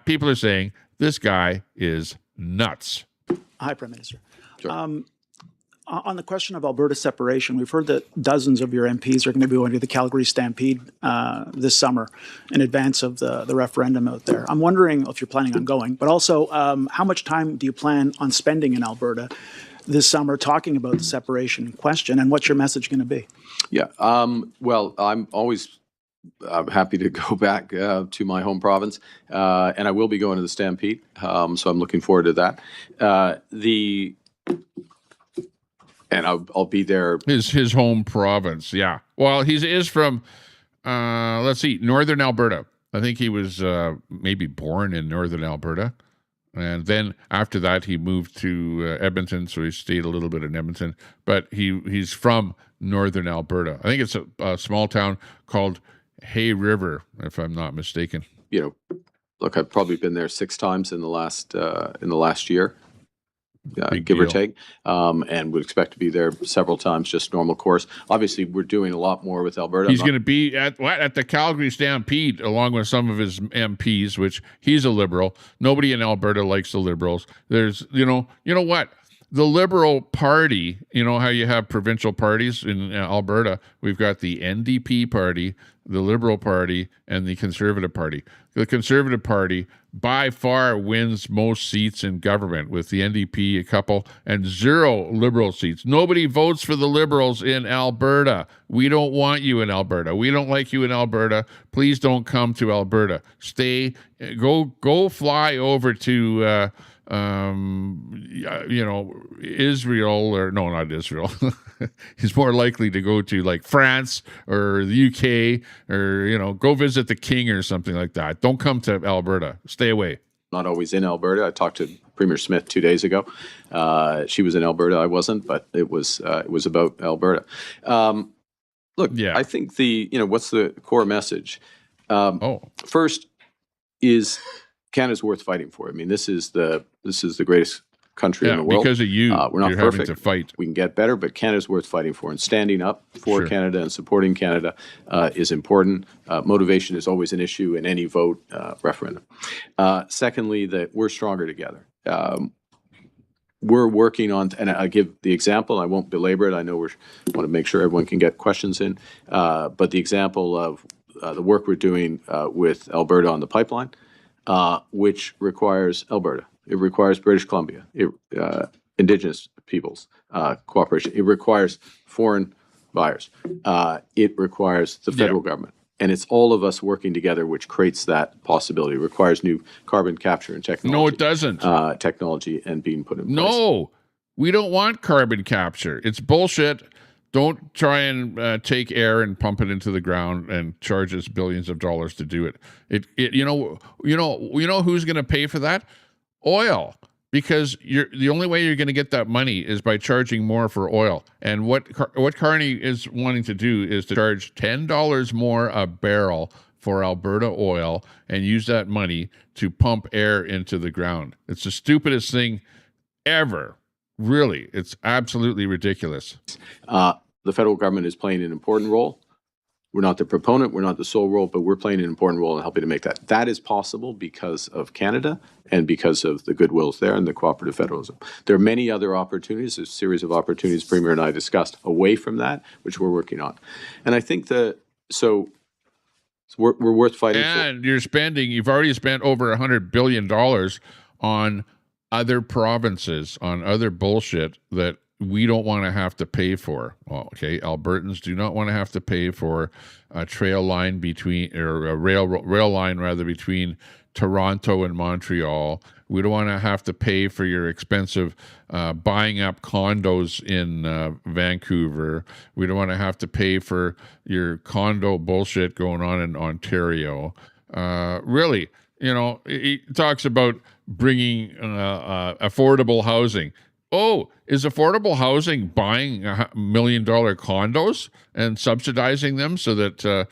people are saying this guy is nuts. Hi, Prime Minister. Sure. On the question of Alberta separation, we've heard that dozens of your MPs are going to be going to the Calgary Stampede this summer in advance of the referendum out there. I'm wondering if you're planning on going, but also how much time do you plan on spending in Alberta this summer talking about the separation question, and what's your message going to be? Yeah. Well, I'm always happy to go back to my home province, and I will be going to the Stampede, so I'm looking forward to that. And I'll be there. His home province, yeah. Well, he is from, let's see, Northern Alberta. I think he was maybe born in Northern Alberta. And then after that, he moved to Edmonton, so he stayed a little bit in Edmonton. But he's from Northern Alberta. I think it's a small town called Hay River, if I'm not mistaken. Look, I've probably been there 6 times in the last year. Give deal. or take, and would expect to be there several times, just normal course. Obviously, we're doing a lot more with Alberta. He's going to be at the Calgary Stampede along with some of his MPs, which he's a Liberal. Nobody in Alberta likes the Liberals. There's, you know what? The Liberal Party, how you have provincial parties in Alberta? We've got the NDP party, the Liberal Party, and the Conservative Party. The Conservative Party by far wins most seats in government, with the NDP a couple and 0 Liberal seats. Nobody votes for the Liberals in Alberta. We don't want you in Alberta. We don't like you in Alberta. Please don't come to Alberta. Go fly over to Israel, or no, not Israel. He's more likely to go to like France or the UK, or go visit the king or something like that. Don't come to Alberta. Stay away. Not always in Alberta. I talked to Premier Smith 2 days ago. She was in Alberta. I wasn't, but it was about Alberta. Look, I think what's the core message? First is Canada's worth fighting for. I mean, this is the greatest country in the world. Because of you, we're not you're perfect. Having to fight. We can get better, but Canada's worth fighting for. And standing up for Canada and supporting Canada is important. Motivation is always an issue in any vote referendum. Secondly, that we're stronger together. We're working on, and I give the example. I won't belabor it. I know we want to make sure everyone can get questions in. But the example of the work we're doing with Alberta on the pipeline, which requires Alberta. It requires British Columbia, Indigenous peoples cooperation. It requires foreign buyers. It requires the federal government. And it's all of us working together which creates that possibility. It requires new carbon capture and technology. No, it doesn't. Technology and being put in place. No, we don't want carbon capture. It's bullshit. Don't try and take air and pump it into the ground and charge us billions of dollars to do it. You know who's going to pay for that? Oil, because the only way you're going to get that money is by charging more for oil. And what Carney is wanting to do is to charge $10 more a barrel for Alberta oil and use that money to pump air into the ground. It's the stupidest thing ever. Really, it's absolutely ridiculous. The federal government is playing an important role. We're not the proponent, we're not the sole role, but we're playing an important role in helping to make that. That is possible because of Canada and because of the goodwills there and the cooperative federalism. There are many other opportunities, a series of opportunities Premier and I discussed away from that, which we're working on. And I think we're worth fighting for. And you've already spent over $100 billion on other provinces, on other bullshit that we don't want to have to pay for. Well, okay, Albertans do not want to have to pay for a trail line between, or a rail line rather, between Toronto and Montreal. We don't want to have to pay for your expensive buying up condos in Vancouver. We don't want to have to pay for your condo bullshit going on in Ontario. Really, he talks about bringing affordable housing. Oh, is affordable housing buying $1 million condos and subsidizing them so that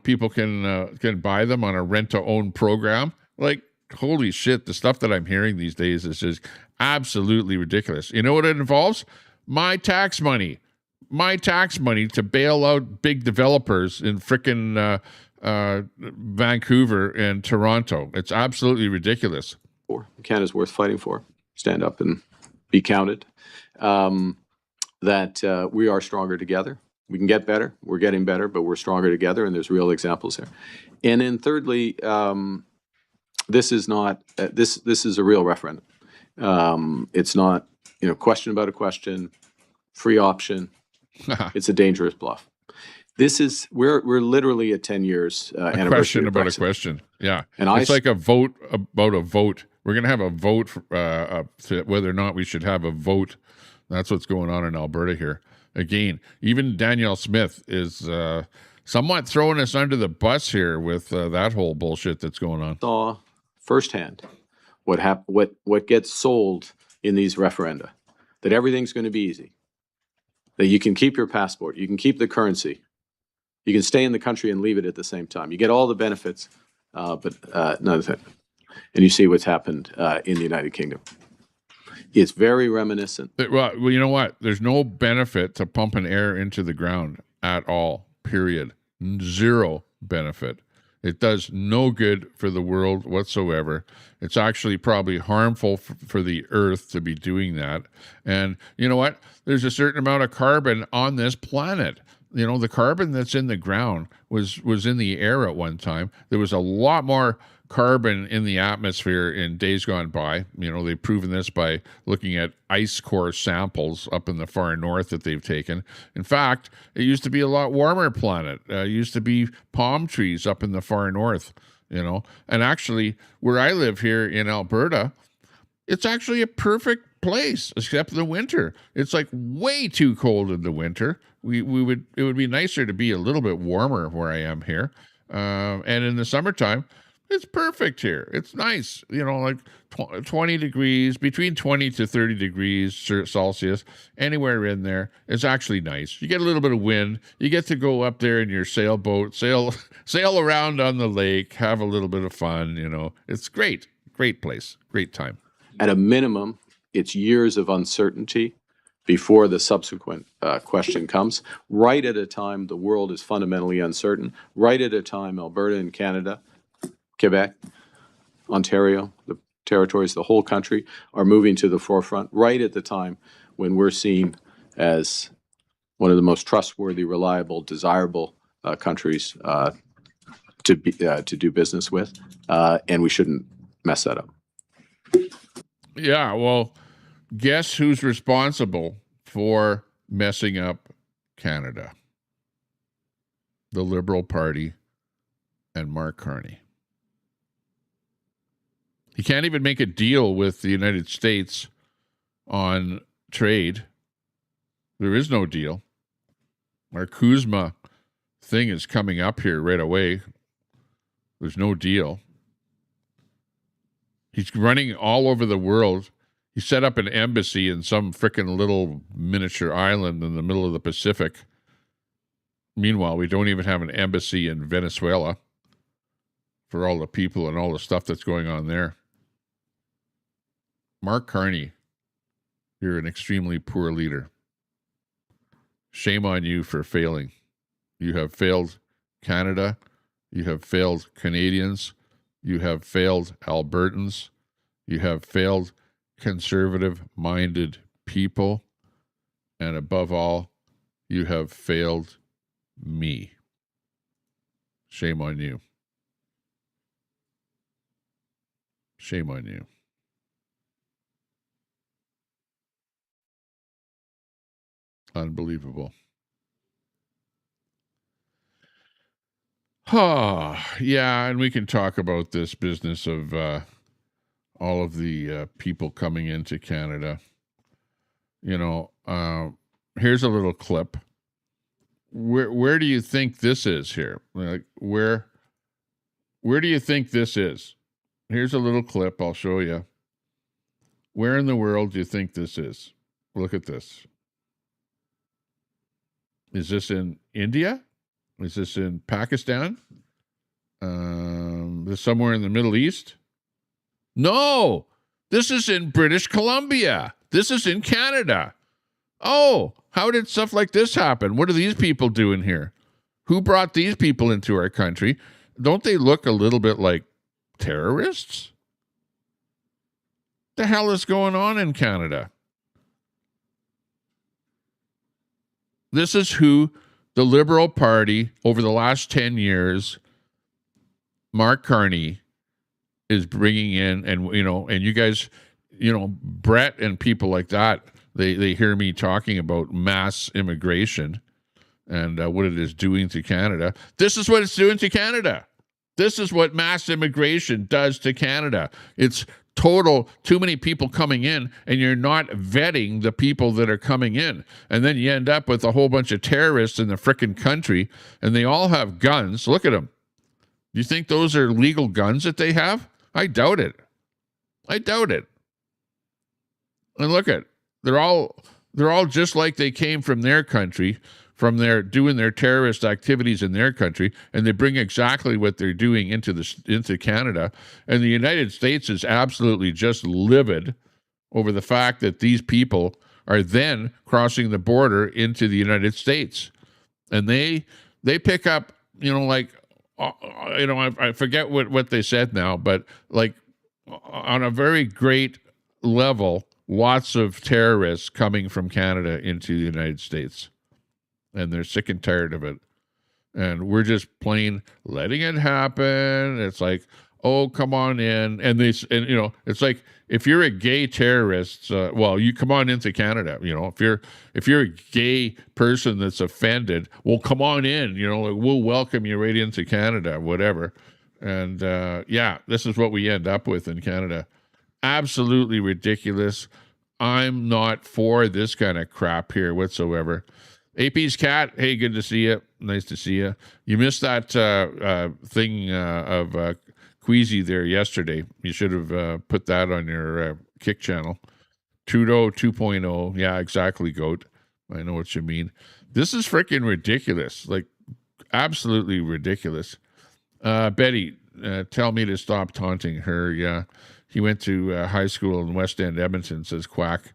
people can buy them on a rent-to-own program? Like, holy shit, the stuff that I'm hearing these days is just absolutely ridiculous. You know what it involves? My tax money to bail out big developers in frickin' Vancouver and Toronto. It's absolutely ridiculous. Canada's worth fighting for. Stand up and be counted. That we are stronger together. We can get better. We're getting better, but we're stronger together, and there's real examples there. And then thirdly, this is not this is a real referendum. It's not question about a question, free option. It's a dangerous bluff. This is we're literally at 10 years a question about a question. Yeah, and it's like a vote about a vote. We're going to have a vote to whether or not we should have a vote. That's what's going on in Alberta here. Again, even Danielle Smith is somewhat throwing us under the bus here with that whole bullshit that's going on. Saw firsthand what gets sold in these referenda, that everything's going to be easy, that you can keep your passport, you can keep the currency, you can stay in the country and leave it at the same time. You get all the benefits, but none of that. And you see what's happened in the United Kingdom. It's very reminiscent. Well, you know what? There's no benefit to pumping air into the ground at all, period. Zero benefit. It does no good for the world whatsoever. It's actually probably harmful for the earth to be doing that. And you know what? There's a certain amount of carbon on this planet. The carbon that's in the ground was in the air at one time. There was a lot more carbon in the atmosphere in days gone by. They've proven this by looking at ice core samples up in the far north that they've taken. In fact, it used to be a lot warmer planet. It used to be palm trees up in the far north, And actually, where I live here in Alberta, it's actually a perfect place, except the winter. It's like way too cold in the winter. It would be nicer to be a little bit warmer where I am here. And in the summertime, it's perfect here. It's nice, like 20 degrees, between 20 to 30 degrees Celsius, anywhere in there. It's actually nice. You get a little bit of wind. You get to go up there in your sailboat, sail around on the lake, have a little bit of fun. It's great. Great place. Great time. At a minimum, it's years of uncertainty before the subsequent question comes. Right at a time the world is fundamentally uncertain. Right at a time Alberta and Canada, Quebec, Ontario, the territories, the whole country are moving to the forefront. Right at the time when we're seen as one of the most trustworthy, reliable, desirable countries to do business with, and we shouldn't mess that up. Yeah, well, guess who's responsible for messing up Canada? The Liberal Party and Mark Carney. He can't even make a deal with the United States on trade. There is no deal. Our Kuzma thing is coming up here right away. There's no deal. He's running all over the world. He set up an embassy in some frickin' little miniature island in the middle of the Pacific. Meanwhile, we don't even have an embassy in Venezuela for all the people and all the stuff that's going on there. Mark Carney, you're an extremely poor leader. Shame on you for failing. You have failed Canada. You have failed Canadians. You have failed Albertans. You have failed conservative-minded people. And above all, you have failed me. Shame on you. Shame on you. Unbelievable. Oh, yeah, and we can talk about this business of all of the people coming into Canada. You know, here's a little clip. Where do you think this is here? Like where do you think this is? Here's a little clip. I'll show you. Where in the world do you think this is? Look at this. Is this in India? Is this in Pakistan? This somewhere in the Middle East? No, this is in British Columbia. This is in Canada. Oh, how did stuff like this happen? What are these people doing here? Who brought these people into our country? Don't they look a little bit like terrorists? The hell is going on in Canada? This is who the Liberal Party over the last 10 years, Mark Carney, is bringing in, and you guys, Brett and people like that, they hear me talking about mass immigration and what it is doing to Canada. This is what it's doing to Canada. This is what mass immigration does to Canada. It's too many people coming in, and you're not vetting the people that are coming in. And then you end up with a whole bunch of terrorists in the frickin' country, and they all have guns. Look at them. Do you think those are legal guns that they have? I doubt it. I doubt it. And look at, they're all just like they came from their country, from their doing their terrorist activities in their country, and they bring exactly what they're doing into Canada. And the United States is absolutely just livid over the fact that these people are then crossing the border into the United States, and they pick up, I forget what they said now, but like on a very great level, lots of terrorists coming from Canada into the United States. And they're sick and tired of it. And we're just plain letting it happen. It's like, oh, come on in. And it's like, if you're a gay terrorist, you come on into Canada. If you're a gay person that's offended, well, come on in. We'll welcome you right into Canada, whatever. And this is what we end up with in Canada. Absolutely ridiculous. I'm not for this kind of crap here whatsoever. AP's cat, hey, good to see you. Nice to see you. You missed that thing of Queasy there yesterday. You should have put that on your Kick channel. Trudeau 2.0. Yeah, exactly, Goat. I know what you mean. This is freaking ridiculous. Like, absolutely ridiculous. Betty, tell me to stop taunting her. Yeah, he went to high school in West End, Edmonton, says Quack.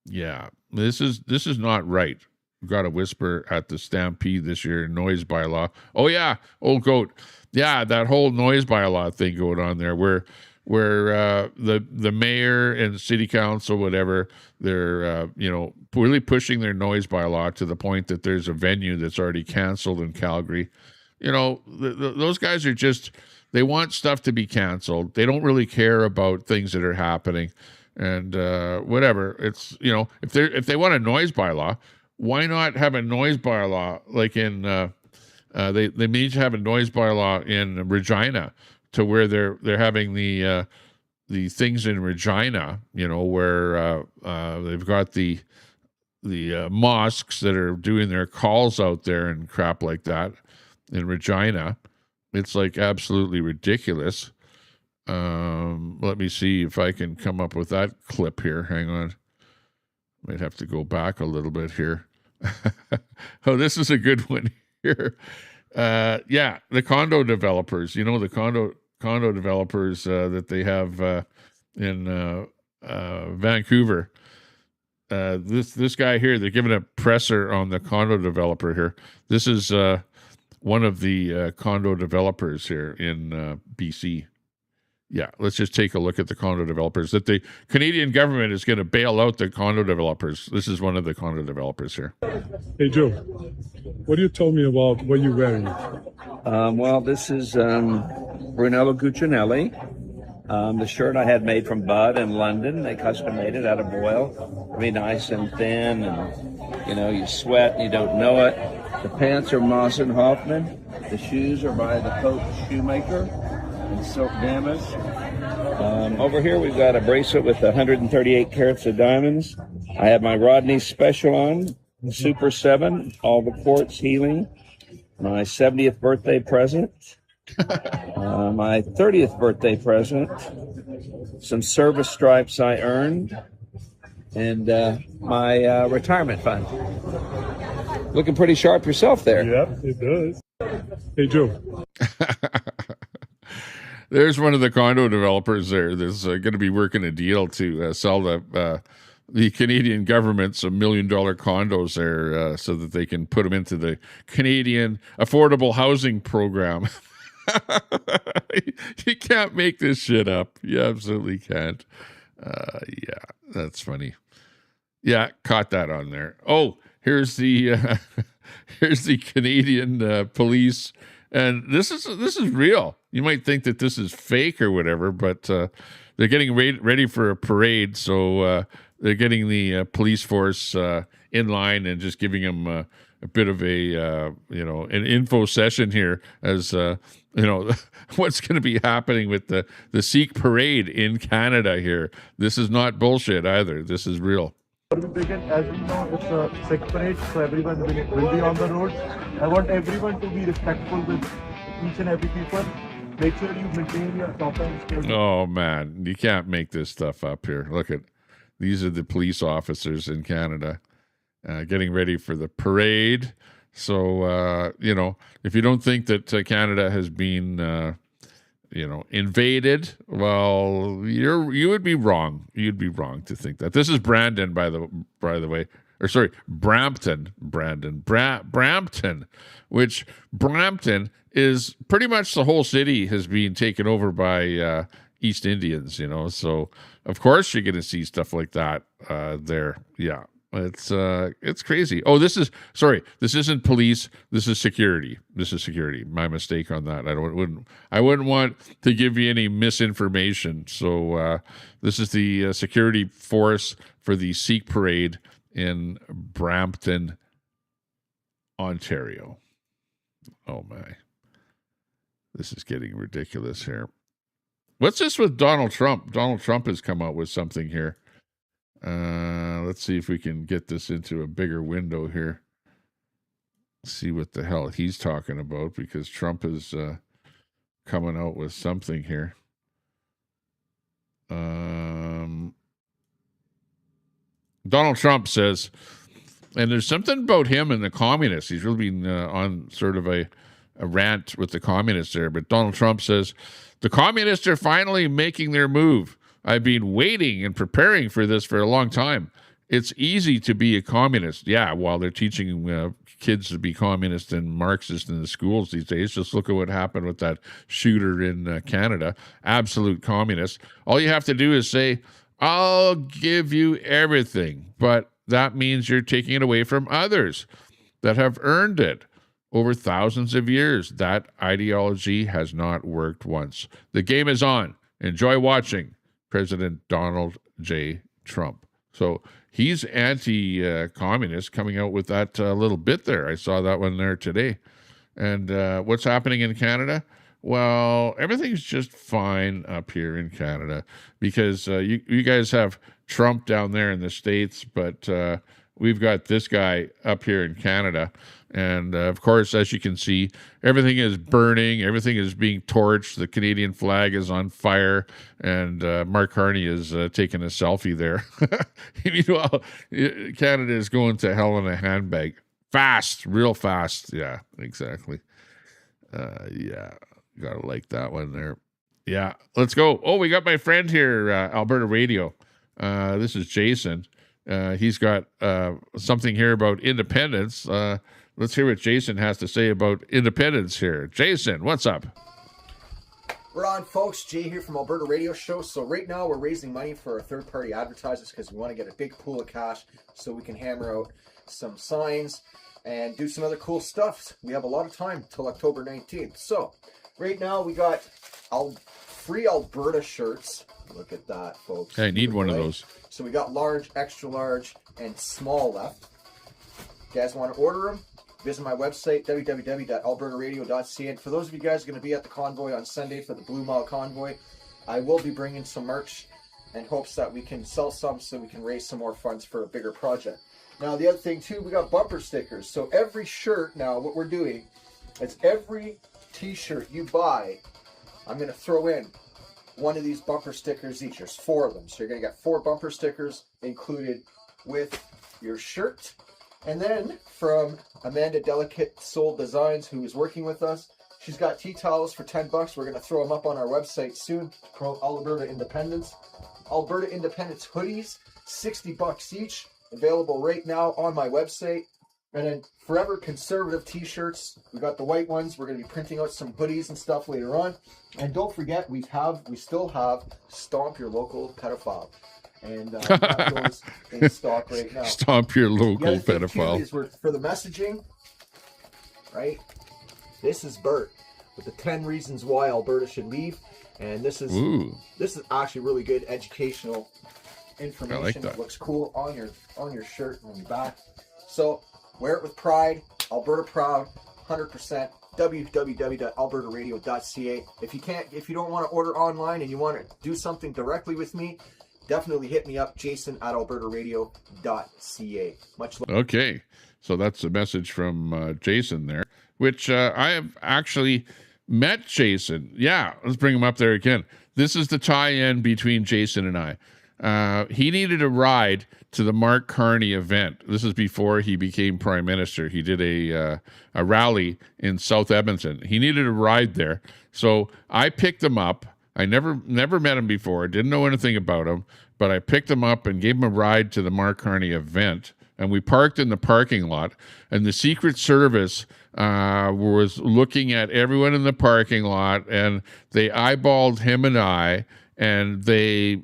Yeah, this is not right. Got a whisper at the Stampede this year, noise bylaw. Oh yeah, old Goat. Yeah, that whole noise bylaw thing going on there, where the mayor and city council, whatever, they're really pushing their noise bylaw to the point that there's a venue that's already canceled in Calgary. Those guys are just, they want stuff to be canceled. They don't really care about things that are happening. And whatever, it's if they want a noise bylaw, why not have a noise bylaw like in they need to have a noise bylaw in Regina, to where they're having the things in Regina, where they've got the mosques that are doing their calls out there and crap like that in Regina. It's like absolutely ridiculous. Let me see if I can come up with that clip here. Hang on. Might have to go back a little bit here. Oh, this is a good one here. The condo developers, the condo developers that they have in Vancouver. This guy here, they're giving a presser on the condo developer here. This is one of the condo developers here in BC. Yeah, let's just take a look at the condo developers. That the Canadian government is going to bail out the condo developers. This is one of the condo developers here. Hey, Joe, what do you tell me about what you're wearing? Well, this is Brunello Cucinelli. The shirt I had made from Bud in London. They custom made it out of voile. Really nice and thin, and you sweat and you don't know it. The pants are Moss and Hoffman. The shoes are by the Coat Shoemaker and Silk Damas. Over here we've got a bracelet with 138 carats of diamonds. I have my Rodney Special on, Super 7, all the quartz healing. My 70th birthday present. My 30th birthday present. Some service stripes I earned. And my retirement fund. Looking pretty sharp yourself there. Yep, it does. Hey, Joe. There's one of the condo developers there that's going to be working a deal to sell the Canadian government some $1 million condos there so that they can put them into the Canadian affordable housing program. You can't make this shit up. You absolutely can't. Yeah, that's funny. Yeah, caught that on there. Oh, here's the here's the Canadian police, and this is real. You might think that this is fake or whatever, but they're getting ready for a parade, so they're getting the police force in line and just giving them a bit of a an info session here as what's going to be happening with the Sikh parade in Canada here. This is not bullshit either. This is real. We begin, as we know, it's a Sikh parade, so everyone will be on the road. I want everyone to be respectful with each and every people. Make sure you maintain your top end. Oh man, you can't make this stuff up here. Look at these are the police officers in Canada getting ready for the parade. So if you don't think that Canada has been invaded, well, you would be wrong. You'd be wrong to think that. This is Brandon, by the way, or sorry, Brampton, Brampton, which Brampton is pretty much the whole city has been taken over by East Indians. So of course you're going to see stuff like that there. Yeah. It's crazy. Oh, this isn't police. This is security. My mistake on that. I wouldn't want to give you any misinformation. So this is the security force for the Sikh parade in Brampton, Ontario. Oh my, this is getting ridiculous here. What's this with Donald Trump? Donald Trump has come out with something here. Let's see if we can get this into a bigger window here. See what the hell he's talking about, because Trump is coming out with something here. Donald Trump says, and there's something about him and the communists. He's really been on sort of a rant with the communists there. But Donald Trump says, the communists are finally making their move. I've been waiting and preparing for this for a long time. It's easy to be a communist. Yeah, while they're teaching kids to be communist and Marxist in the schools these days. Just look at what happened with that shooter in Canada. Absolute communist. All you have to do is say, I'll give you everything. But that means you're taking it away from others that have earned it over thousands of years. That ideology has not worked once. The game is on. Enjoy watching. President Donald J. Trump. So he's anti-communist, coming out with that little bit there. I saw that one there today. And what's happening in Canada? Well, everything's just fine up here in Canada because you guys have Trump down there in the States, but we've got this guy up here in Canada. And, of course, as you can see, everything is burning. Everything is being torched. The Canadian flag is on fire. And Mark Carney is taking a selfie there. Meanwhile, Canada is going to hell in a handbag. Fast, real fast. Yeah, exactly. Yeah, got to like that one there. Yeah, let's go. Oh, we got my friend here, Alberta Radio. This is Jason. He's got something here about independence. Let's hear what Jason has to say about independence here. Jason, what's up? We're on, folks. Jay here from Alberta Radio Show. So right now we're raising money for third-party advertisers because we want to get a big pool of cash so we can hammer out some signs and do some other cool stuff. We have a lot of time till October 19th. So right now we got, I'll free Alberta shirts. Look at that, folks. I need one of Right? those. So we got large, extra large, and small left. You guys want to order them? Visit my website, www.albertaradio.ca. And for those of you guys going to be at the convoy on Sunday for the Blue Mile Convoy, I will be bringing some merch in hopes that we can sell some so we can raise some more funds for a bigger project. Now, the other thing, too, we got bumper stickers. So every shirt now, what we're doing is every t-shirt you buy, I'm going to throw in one of these bumper stickers each. There's 4 of them. So you're going to get 4 bumper stickers included with your shirt. And then from Amanda Delicate Soul Designs, who is working with us, she's got tea towels for $10. We're going to throw them up on our website soon to promote Alberta Independence. Alberta Independence hoodies, $60 each, available right now on my website. And then Forever Conservative t-shirts. We got the white ones. We're going to be printing out some hoodies and stuff later on. And don't forget, we still have Stomp Your Local Pedophile. And we have those in stock right now. Stomp your The local other thing, too, pedophile. is for the messaging, right? This is Bert with the 10 reasons why Alberta should leave. And this is actually really good educational information. I like that. It looks cool on your shirt and on your back. So wear it with pride. Alberta proud, 100%. www.albertaradio.ca. If you don't want to order online and you want to do something directly with me, definitely hit me up, jason@albertaradio.ca. Much love. Okay, so that's a message from Jason there, which I have actually met Jason. Yeah, let's bring him up there again. This is the tie-in between Jason and I. He needed a ride to the Mark Carney event. This is before he became prime minister. He did a rally in South Edmonton. He needed a ride there, so I picked him up. I never met him before, didn't know anything about him, but I picked him up and gave him a ride to the Mark Carney event. And we parked in the parking lot, and the Secret Service was looking at everyone in the parking lot, and they eyeballed him and I, and they,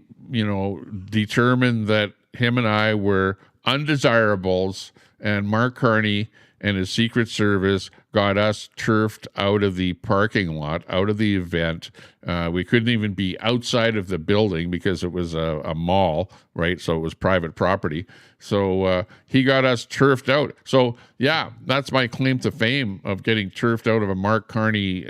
determined that him and I were undesirables, and Mark Carney and his Secret Service got us turfed out of the parking lot, out of the event. We couldn't even be outside of the building because it was a mall, right? So it was private property. So he got us turfed out. So, yeah, that's my claim to fame of getting turfed out of a Mark Carney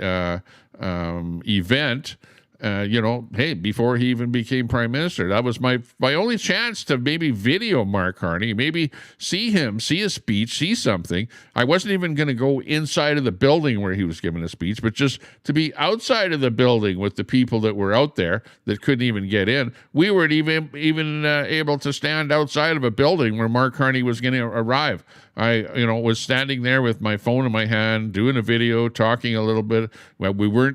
event. Hey, before he even became prime minister, that was my only chance to maybe video Mark Carney, maybe see him, see a speech, see something. I wasn't even going to go inside of the building where he was giving a speech, but just to be outside of the building with the people that were out there that couldn't even get in. We weren't even able to stand outside of a building where Mark Carney was going to arrive. I, was standing there with my phone in my hand, doing a video, talking a little bit. Well,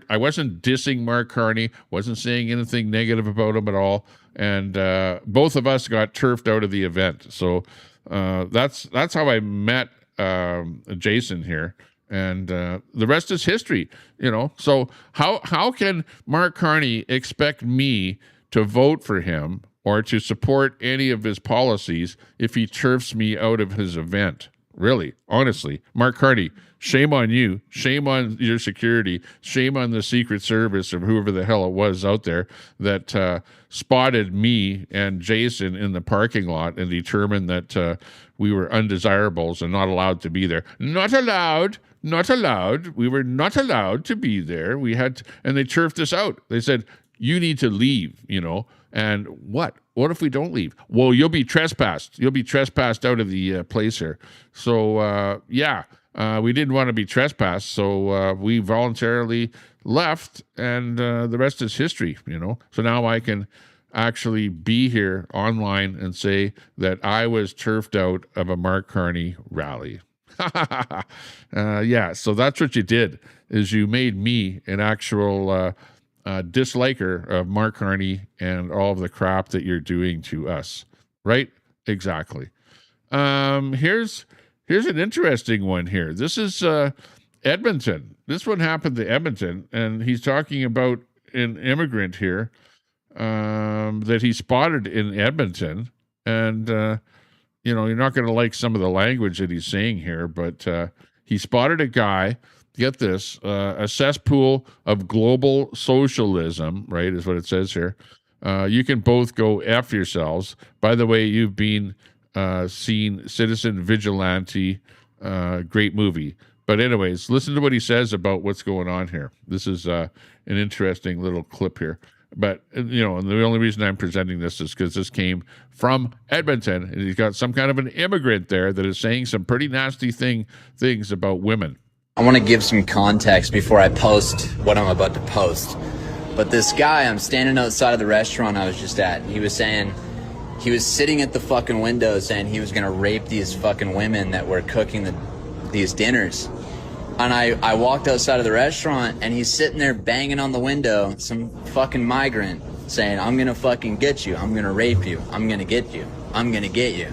I wasn't dissing Mark Carney, wasn't saying anything negative about him at all. And both of us got turfed out of the event. So that's how I met Jason here. And the rest is history, So how can Mark Carney expect me to vote for him or to support any of his policies if he turfs me out of his event? Really, honestly, Mark Carney, shame on you, shame on your security, shame on the Secret Service or whoever the hell it was out there that spotted me and Jason in the parking lot and determined that we were undesirables and not allowed to be there. Not allowed. We were not allowed to be there. And they turfed us out. They said, you need to leave, And what? What if we don't leave? Well, you'll be trespassed. You'll be trespassed out of the place here. So, we didn't want to be trespassed, so we voluntarily left, and the rest is history, So now I can actually be here online and say that I was turfed out of a Mark Carney rally. So that's what you did, is you made me an actual disliker of Mark Carney and all of the crap that you're doing to us, right? Exactly. Here's an interesting one here. This is Edmonton. This one happened to Edmonton, and he's talking about an immigrant here that he spotted in Edmonton. And, you're not going to like some of the language that he's saying here, but he spotted a guy get this, a cesspool of global socialism, right, is what it says here. You can both go F yourselves. By the way, you've been seen Citizen Vigilante, great movie. But anyways, listen to what he says about what's going on here. This is an interesting little clip here. But, and the only reason I'm presenting this is because this came from Edmonton, and he's got some kind of an immigrant there that is saying some pretty nasty things about women. I want to give some context before I post what I'm about to post. But this guy, I'm standing outside of the restaurant I was just at, and he was saying, he was sitting at the fucking window saying he was going to rape these fucking women that were cooking these dinners. And I walked outside of the restaurant, and he's sitting there banging on the window, some fucking migrant, saying, I'm going to fucking get you. I'm going to rape you. I'm going to get you. I'm going to get you.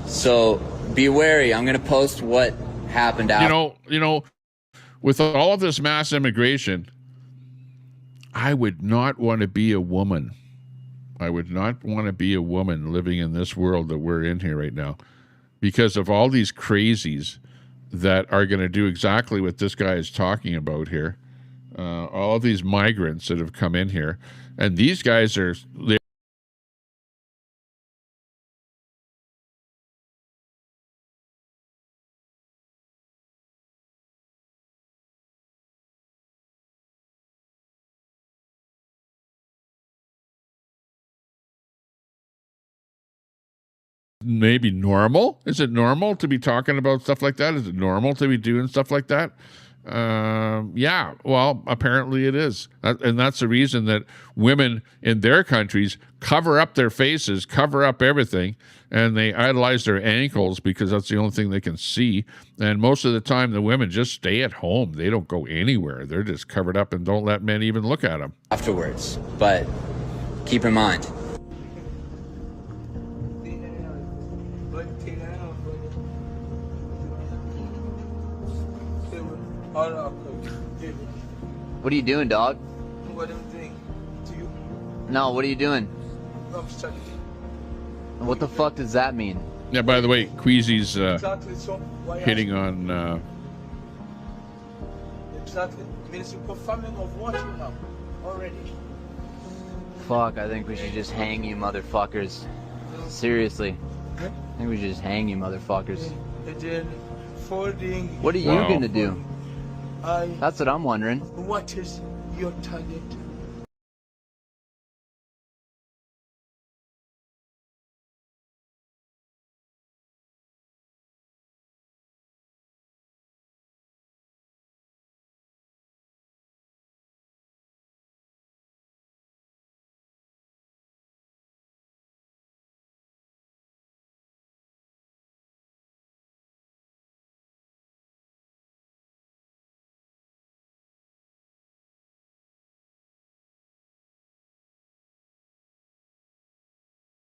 So be wary. I'm going to post what happened after. With all of this mass immigration, I would not want to be a woman. I would not want to be a woman living in this world that we're in here right now, because of all these crazies that are going to do exactly what this guy is talking about here. All of these migrants that have come in here, and these guys are maybe normal. Is it normal to be talking about stuff like that? Is it normal to be doing stuff like that? Yeah, well, apparently it is. And that's the reason that women in their countries cover up their faces, cover up everything, and they idolize their ankles because that's the only thing they can see. And most of the time, the women just stay at home. They don't go anywhere. They're just covered up and don't let men even look at them. Afterwards, but keep in mind. What are you doing, dog? What I'm doing to you? No, what are you doing? I'm studying. What the fuck does that mean? Yeah, by the way, Queasy's Exactly, so why hitting on... Exactly. Means you're confirming of what you know already. Fuck, I think we should just hang you motherfuckers. Seriously. I think we should just hang you motherfuckers. And then folding... What are you gonna do? That's what I'm wondering. What is your target?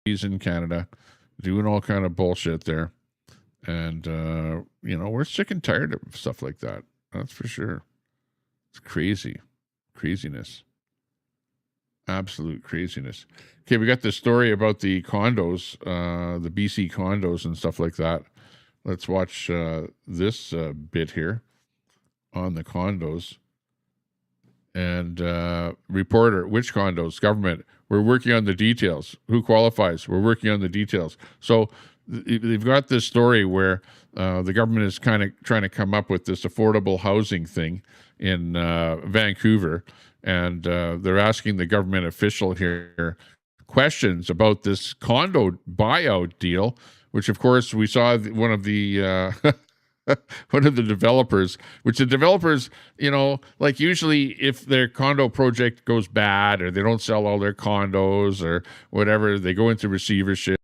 He's in Canada doing all kind of bullshit there. And, we're sick and tired of stuff like that. That's for sure. It's crazy. Craziness. Absolute craziness. Okay, we got this story about the condos, the BC condos and stuff like that. Let's watch this bit here on the condos. And reporter, which condos? Government. We're working on the details. Who qualifies? We're working on the details. So they've got this story where the government is kind of trying to come up with this affordable housing thing in Vancouver. And they're asking the government official here questions about this condo buyout deal, which, of course, we saw one of the... one of the developers, like usually if their condo project goes bad or they don't sell all their condos or whatever, they go into receivership.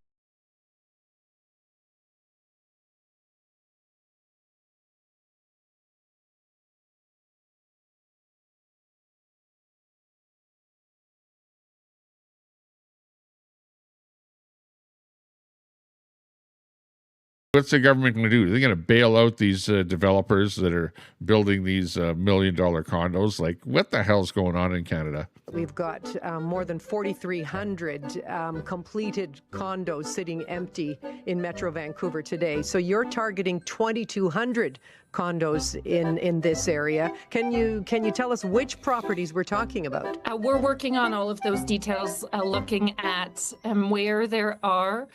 What's the government going to do? Are they going to bail out these developers that are building these $1 million condos? Like, what the hell's going on in Canada? We've got more than 4,300 completed condos sitting empty in Metro Vancouver today. So you're targeting 2,200 condos in this area. Can you tell us which properties we're talking about? We're working on all of those details, looking at where there are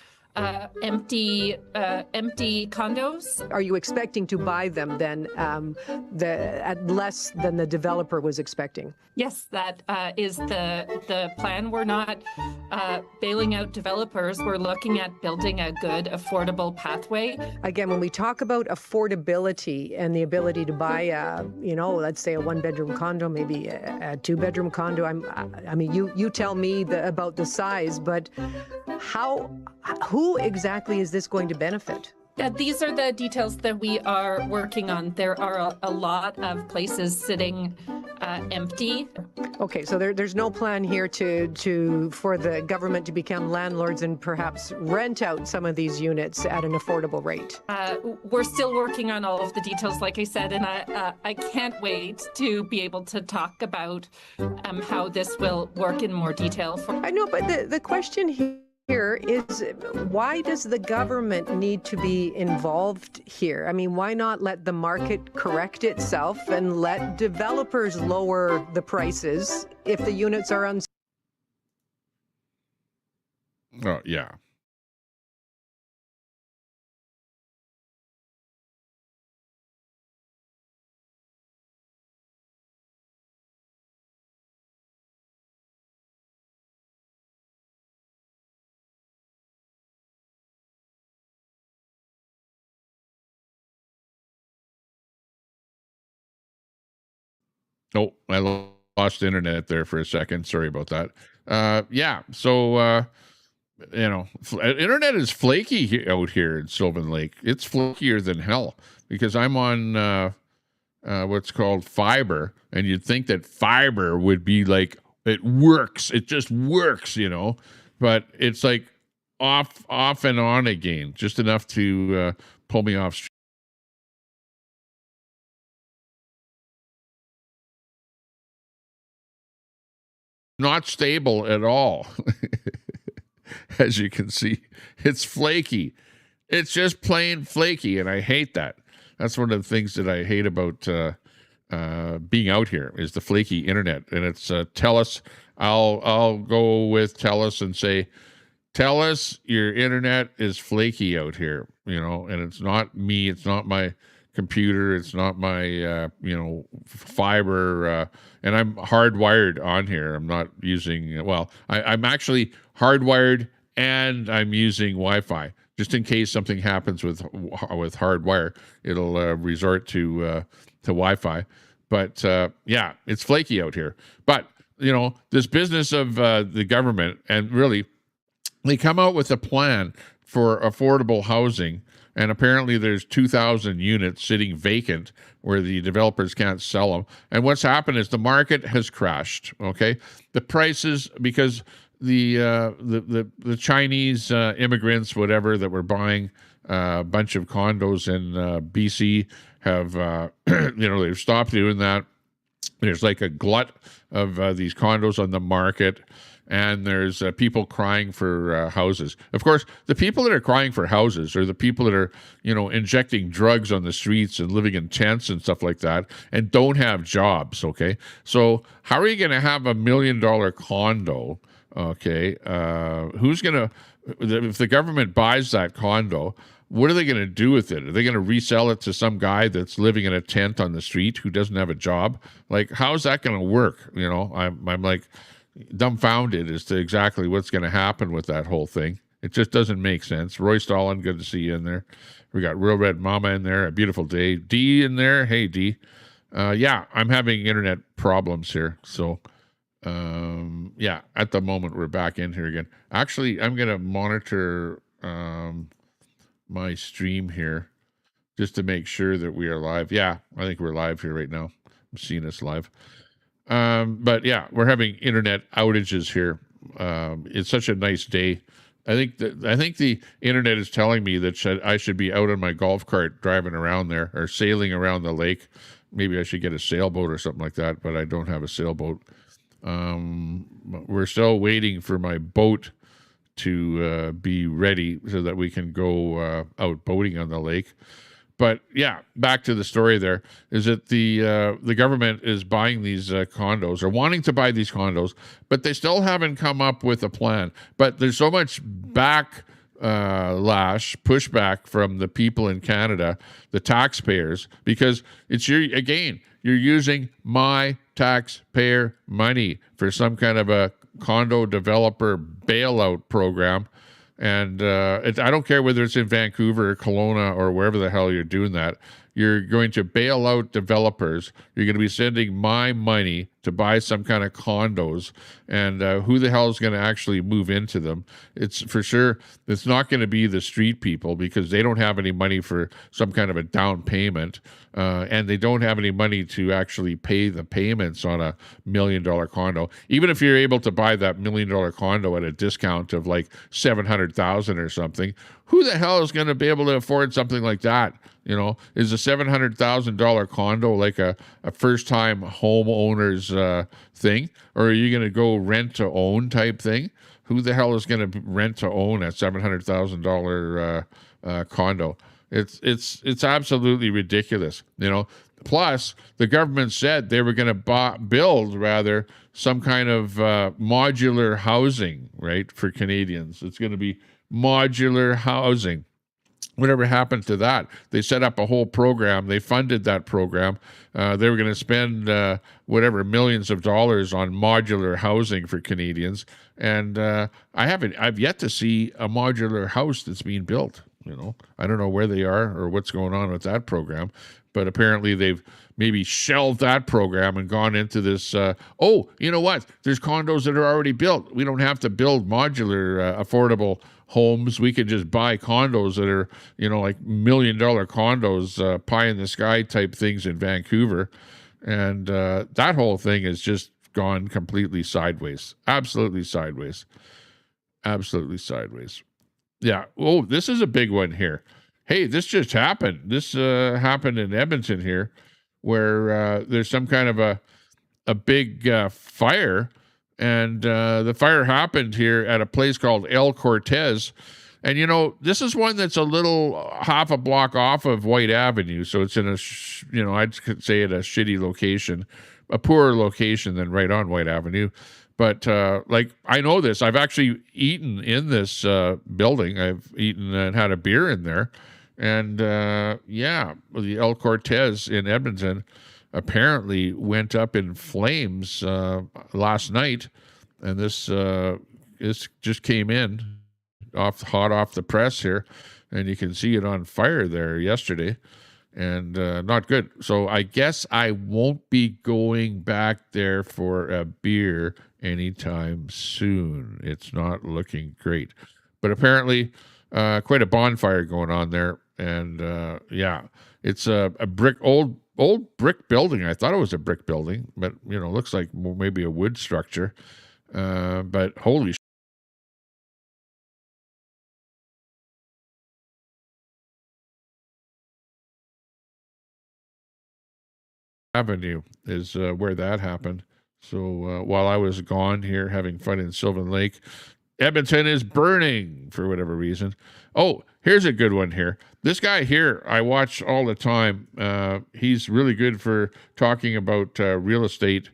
empty condos. Are you expecting to buy them then at less than the developer was expecting? Yes, that is the plan. We're not bailing out developers. We're looking at building a good, affordable pathway. Again, when we talk about affordability and the ability to buy let's say a one-bedroom condo, maybe a two-bedroom condo, I mean, you tell me about the size, but who exactly is this going to benefit? These are the details that we are working on. There are a lot of places sitting empty. Okay, so there's no plan here for the government to become landlords and perhaps rent out some of these units at an affordable rate. We're still working on all of the details, like I said, and I can't wait to be able to talk about how this will work in more detail. I know, but the question here is, why does the government need to be involved here? I mean, why not let the market correct itself and let developers lower the prices if the units are unsold? Oh, yeah. Oh, I lost the internet there for a second. Sorry about that. Yeah. So, internet is flaky out here in Sylvan Lake. It's flakier than hell because I'm on what's called fiber, and you'd think that fiber would be like, it works. It just works, but it's like off and on again, just enough to pull me off stream. Not stable at all. As you can see, it's flaky. It's just plain flaky, and I hate that. That's one of the things that I hate about being out here is the flaky internet. And it's TELUS. I'll go with TELUS and say, TELUS, your internet is flaky out here, and it's not me. It's not my computer. It's not my, fiber. And I'm hardwired on here. I'm not using, I'm actually hardwired and I'm using Wi-Fi. Just in case something happens with hardwire, it'll resort to Wi-Fi. But yeah, it's flaky out here. But, this business of the government, and really, they come out with a plan for affordable housing, and apparently there's 2,000 units sitting vacant where the developers can't sell them. And what's happened is the market has crashed, okay? The prices, because the Chinese immigrants, whatever, that were buying a bunch of condos in BC have, they've stopped doing that. There's like a glut of these condos on the market, and there's people crying for houses. Of course, the people that are crying for houses are the people that are, injecting drugs on the streets and living in tents and stuff like that and don't have jobs, okay? So how are you going to have $1 million condo, okay? If the government buys that condo, what are they going to do with it? Are they going to resell it to some guy that's living in a tent on the street who doesn't have a job? Like, how's that going to work? I'm like dumbfounded as to exactly what's going to happen with that whole thing. It just doesn't make sense. Roy Stalin, good to see you in there. We got Real Red Mama in there. A beautiful day. D in there. Hey, D. Yeah, I'm having internet problems here. So, yeah, at the moment, we're back in here again. Actually, I'm going to monitor my stream here just to make sure that we are live. Yeah, I think we're live here right now. I'm seeing us live. But yeah, we're having internet outages here. It's such a nice day I think the internet is telling me that I should be out on my golf cart driving around there or sailing around the lake. Maybe I should get a sailboat or something like that, but I don't have a sailboat. We're still waiting for my boat to be ready so that we can go out boating on the lake. But yeah, back to the story. There is that the government is buying these condos or wanting to buy these condos, but they still haven't come up with a plan. But there's so much pushback from the people in Canada, the taxpayers, because you're using my taxpayer money for some kind of a condo developer bailout program. And I don't care whether it's in Vancouver or Kelowna or wherever the hell you're doing that. You're going to bail out developers. You're going to be sending my money to buy some kind of condos. And who the hell is going to actually move into them? It's for sure, it's not going to be the street people because they don't have any money for some kind of a down payment. And they don't have any money to actually pay the payments on $1 million condo. Even if you're able to buy that $1 million condo at a discount of like $700,000 or something, who the hell is going to be able to afford something like that? You know, is a $700,000 condo like a first-time homeowner's thing, or are you going to go rent to own type thing? Who the hell is going to rent to own a $700,000 condo? It's absolutely ridiculous. You know. Plus, the government said they were going to build some kind of modular housing, right, for Canadians. It's going to be modular housing. Whatever happened to that? They set up a whole program. They funded that program. They were going to spend millions of dollars on modular housing for Canadians. And I've yet to see a modular house that's being built. You know, I don't know where they are or what's going on with that program, but apparently they've maybe shelved that program and gone into this. You know what? There's condos that are already built. We don't have to build modular, affordable homes. We could just buy condos that are, like $1 million condos, pie in the sky type things in Vancouver. And that whole thing has just gone completely sideways. Absolutely sideways. Absolutely sideways. Yeah. Oh, this is a big one here. Hey, this just happened. This happened in Edmonton here, where there's some kind of a big fire, and the fire happened here at a place called El Cortez. And, this is one that's a little half a block off of White Avenue. So it's in I'd say at a shitty location, a poorer location than right on White Avenue. But I know this. I've actually eaten in this building. I've eaten and had a beer in there. And the El Cortez in Edmonton apparently went up in flames last night. And this just came in hot off the press here. And you can see it on fire there yesterday. And not good. So I guess I won't be going back there for a beer anytime soon. It's not looking great. But apparently quite a bonfire going on there. And it's a old brick building. I thought it was a brick building, but looks like maybe a wood structure. But holy shit. Avenue is where that happened. So while I was gone here having fun in Sylvan Lake, Edmonton is burning for whatever reason. Oh, here's a good one here. This guy here I watch all the time. He's really good for talking about real estate.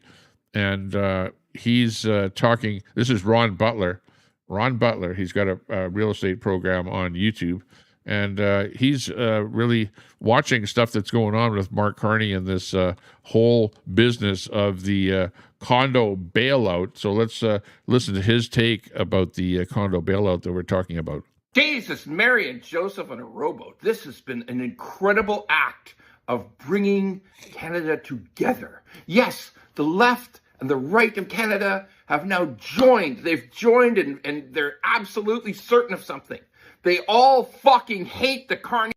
And he's talking, this is Ron Butler. Ron Butler, he's got a real estate program on YouTube. And he's really watching stuff that's going on with Mark Carney and this whole business of the condo bailout. So let's listen to his take about the condo bailout that we're talking about. Jesus, Mary and Joseph on a rowboat. This has been an incredible act of bringing Canada together. Yes, the left and the right of Canada have now joined. They've joined and they're absolutely certain of something. They all fucking hate the Carney.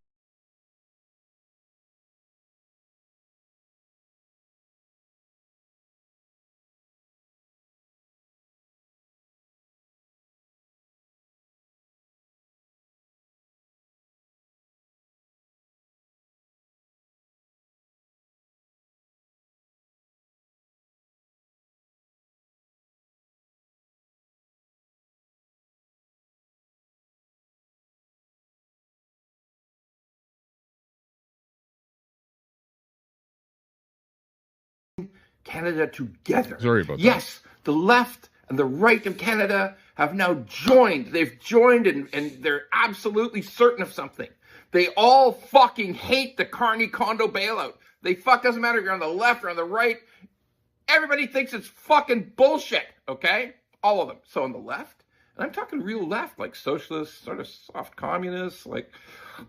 Canada together. Sorry about that. Yes, the left and the right of Canada have now joined. They've joined and they're absolutely certain of something. They all fucking hate the Carney condo bailout. Doesn't matter if you're on the left or on the right. Everybody thinks it's fucking bullshit, okay? All of them. So on the left, and I'm talking real left, like socialists, sort of soft communists, like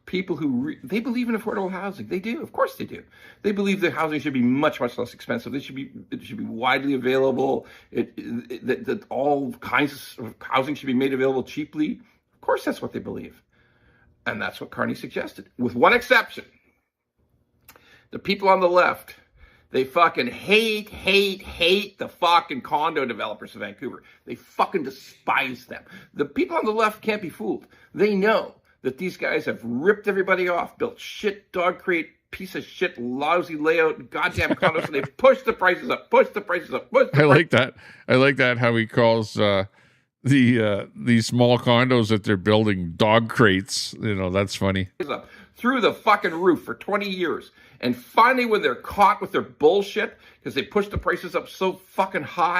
people who they believe in affordable housing. They do, of course they do. They believe that housing should be much, much less expensive. It should be widely available. That all kinds of housing should be made available cheaply. Of course, that's what they believe, and that's what Carney suggested, with one exception. The people on the left, they fucking hate the fucking condo developers of Vancouver. They fucking despise them. The people on the left can't be fooled. They know that these guys have ripped everybody off, built shit, dog crate, piece of shit, lousy layout, goddamn condos, and they push the prices up. I like that. I like that how he calls these small condos that they're building dog crates. You know, that's funny. Up through the fucking roof for 20 years. And finally, when they're caught with their bullshit, because they push the prices up so fucking high,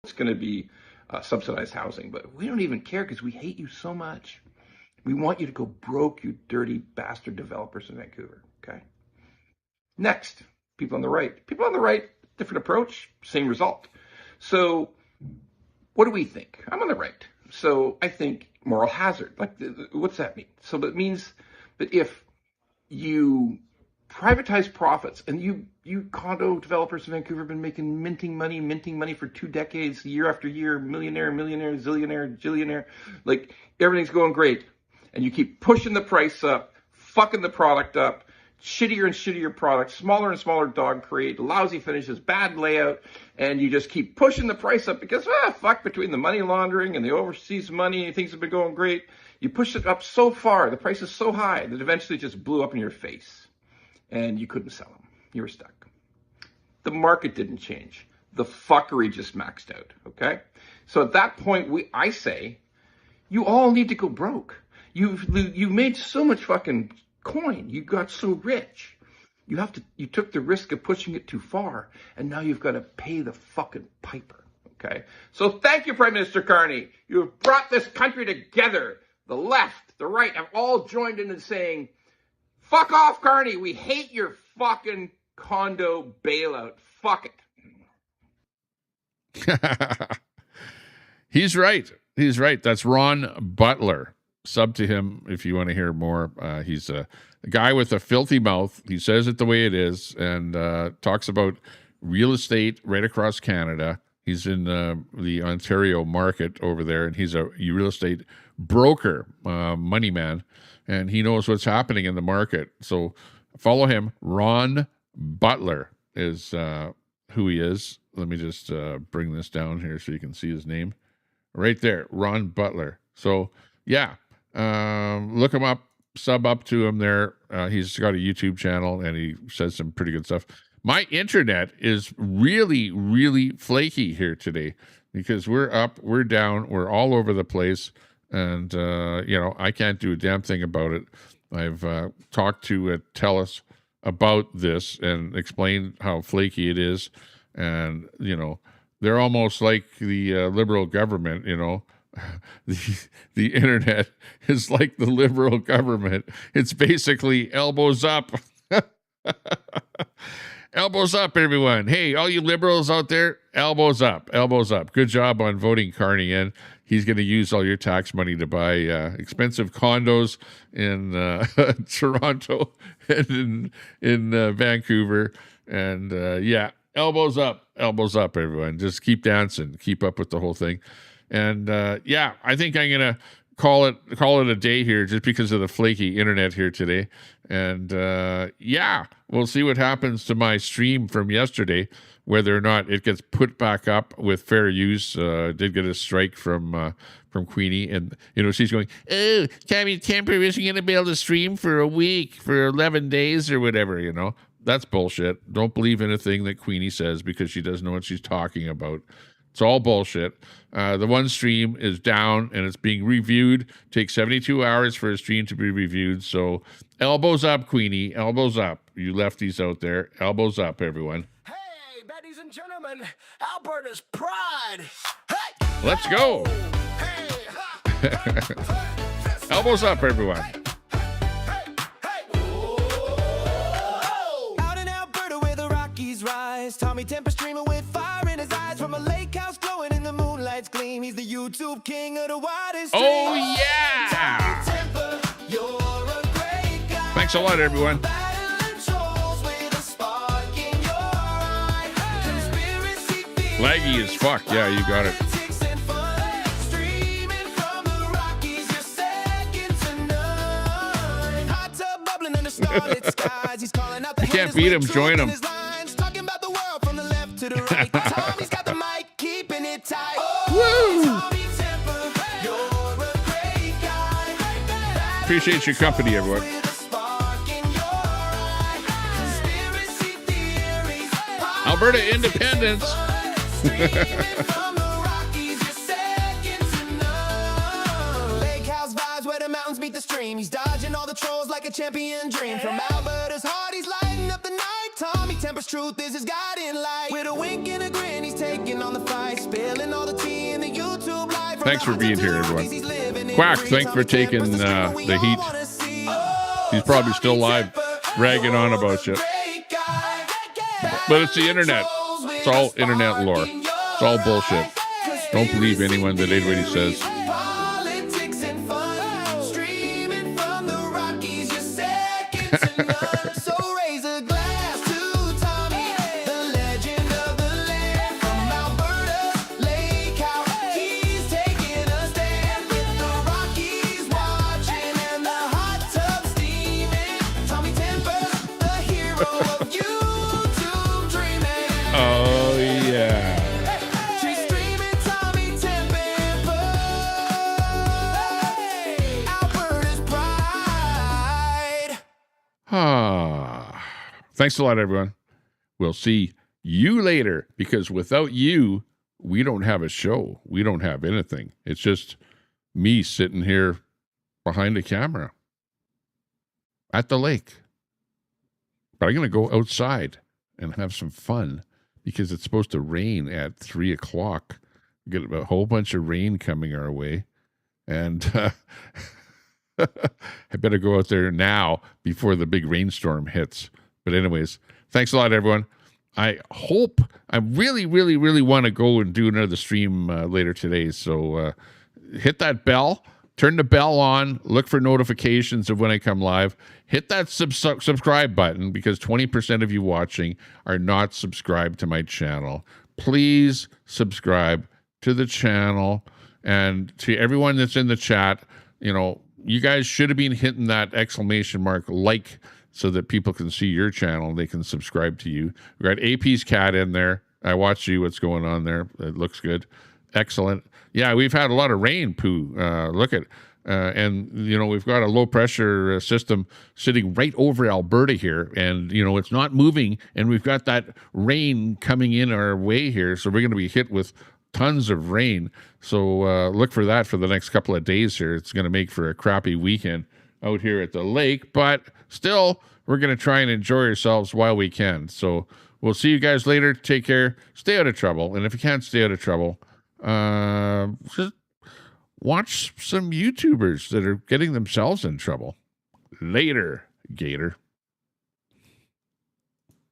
it's going to be subsidized housing. But we don't even care because we hate you so much. We want you to go broke, you dirty bastard developers in Vancouver, okay? Next, people on the right. People on the right, different approach, same result. So what do we think? I'm on the right. So I think moral hazard. Like, what's that mean? So that means that if you privatize profits, and you condo developers in Vancouver have been minting money for 2 decades, year after year, millionaire, zillionaire, jillionaire, like everything's going great. And you keep pushing the price up, fucking the product up, shittier and shittier products, smaller and smaller dog crate, lousy finishes, bad layout, and you just keep pushing the price up because, between the money laundering and the overseas money, things have been going great. You push it up so far, the price is so high that eventually it just blew up in your face. And you couldn't sell them. You were stuck. The market didn't change. The fuckery just maxed out, okay? So at that point, I say, you all need to go broke. You've made so much fucking coin. You got so rich. You took the risk of pushing it too far, and now you've got to pay the fucking piper, okay? So thank you, Prime Minister Carney. You have brought this country together. The left, the right have all joined in saying, fuck off, Carney. We hate your fucking condo bailout. Fuck it. He's right. He's right. That's Ron Butler. Sub to him if you want to hear more. He's a guy with a filthy mouth. He says it the way it is and talks about real estate right across Canada. He's in the Ontario market over there, and he's a real estate broker, money man. And he knows what's happening in the market. So follow him. Ron Butler is who he is. Let me just bring this down here so you can see his name. Right there, Ron Butler. So, yeah, look him up, sub up to him there. He's got a YouTube channel, and he says some pretty good stuff. My internet is really, really flaky here today because we're up, we're down, we're all over the place. And, I can't do a damn thing about it. I've talked to TELUS about this and explained how flaky it is. And, they're almost like the Liberal government, The internet is like the Liberal government. It's basically elbows up. Elbows up, everyone. Hey, all you Liberals out there, elbows up, elbows up. Good job on voting Carney in. He's going to use all your tax money to buy expensive condos in Toronto and in Vancouver. And elbows up, everyone. Just keep dancing, keep up with the whole thing. And I think I'm going to call it a day here just because of the flaky internet here today. And yeah, we'll see what happens to my stream from yesterday, whether or not it gets put back up with fair use. Did get a strike from Queenie, and she's going, "Oh, Tommy Temper isn't going to be able to stream for a week, for 11 days or whatever." That's bullshit. Don't believe anything that Queenie says because she doesn't know what she's talking about. It's all bullshit. The one stream is down and it's being reviewed. Takes 72 hours for a stream to be reviewed. So elbows up, Queenie. Elbows up. You lefties out there. Elbows up, everyone. Hey, ladies and gentlemen, Alberta's pride. Hey, let's go. Hey, ha, elbows up, everyone. Out in Alberta where the Rockies rise, Tommy Temper streaming with fire in his eyes from a lake house glowing in the moonlight's gleam. He's the YouTube king of the widest stream. Oh, yeah. Tommy Temper, you're a great guy. Thanks a lot, everyone. Laggy as fuck. Yeah, you got it. You can't beat him, join him. Woo! Appreciate your company, everyone. Alberta independence. Meet the stream. He's dodging all the trolls like a champion dream. From Alberta's heart, he's lighting up the night. Tommy Temper's truth is his guiding light. With a wink and a grin, he's taking on the fight, spilling all the tea in the YouTube life. Thanks for being here, everyone. Quack, thanks for taking the heat. He's probably still live, ragging on about you. But it's the internet. It's all internet lore. It's all bullshit. Don't believe anyone that anybody says. So raise a glass to Tommy, the legend of the land from Alberta's lake house. He's taking a stand with the Rockies watching and the hot tub steaming. Tommy Temper, the hero of YouTube dreaming. Oh yeah. She's streaming Tommy Temper, Alberta's pride. Thanks a lot, everyone. We'll see you later, because without you, we don't have a show. We don't have anything. It's just me sitting here behind a camera at the lake. But I'm going to go outside and have some fun because it's supposed to rain at 3 o'clock. Get a whole bunch of rain coming our way. And I better go out there now before the big rainstorm hits. But anyways, thanks a lot, everyone. I really, really, really want to go and do another stream later today. So hit that bell, turn the bell on, look for notifications of when I come live. Hit that subscribe button, because 20% of you watching are not subscribed to my channel. Please subscribe to the channel. And to everyone that's in the chat, you guys should have been hitting that exclamation mark like, so that people can see your channel and they can subscribe to you. We got AP's cat in there. I watched you. What's going on there? It looks good. Excellent. Yeah, we've had a lot of rain, Pooh. Look at, and we've got a low pressure system sitting right over Alberta here, and it's not moving, and we've got that rain coming in our way here, so we're going to be hit with tons of rain. So look for that for the next couple of days here. It's going to make for a crappy weekend out here at the lake, but still, we're going to try and enjoy ourselves while we can. So we'll see you guys later. Take care. Stay out of trouble. And if you can't stay out of trouble, just watch some YouTubers that are getting themselves in trouble. Later, Gator.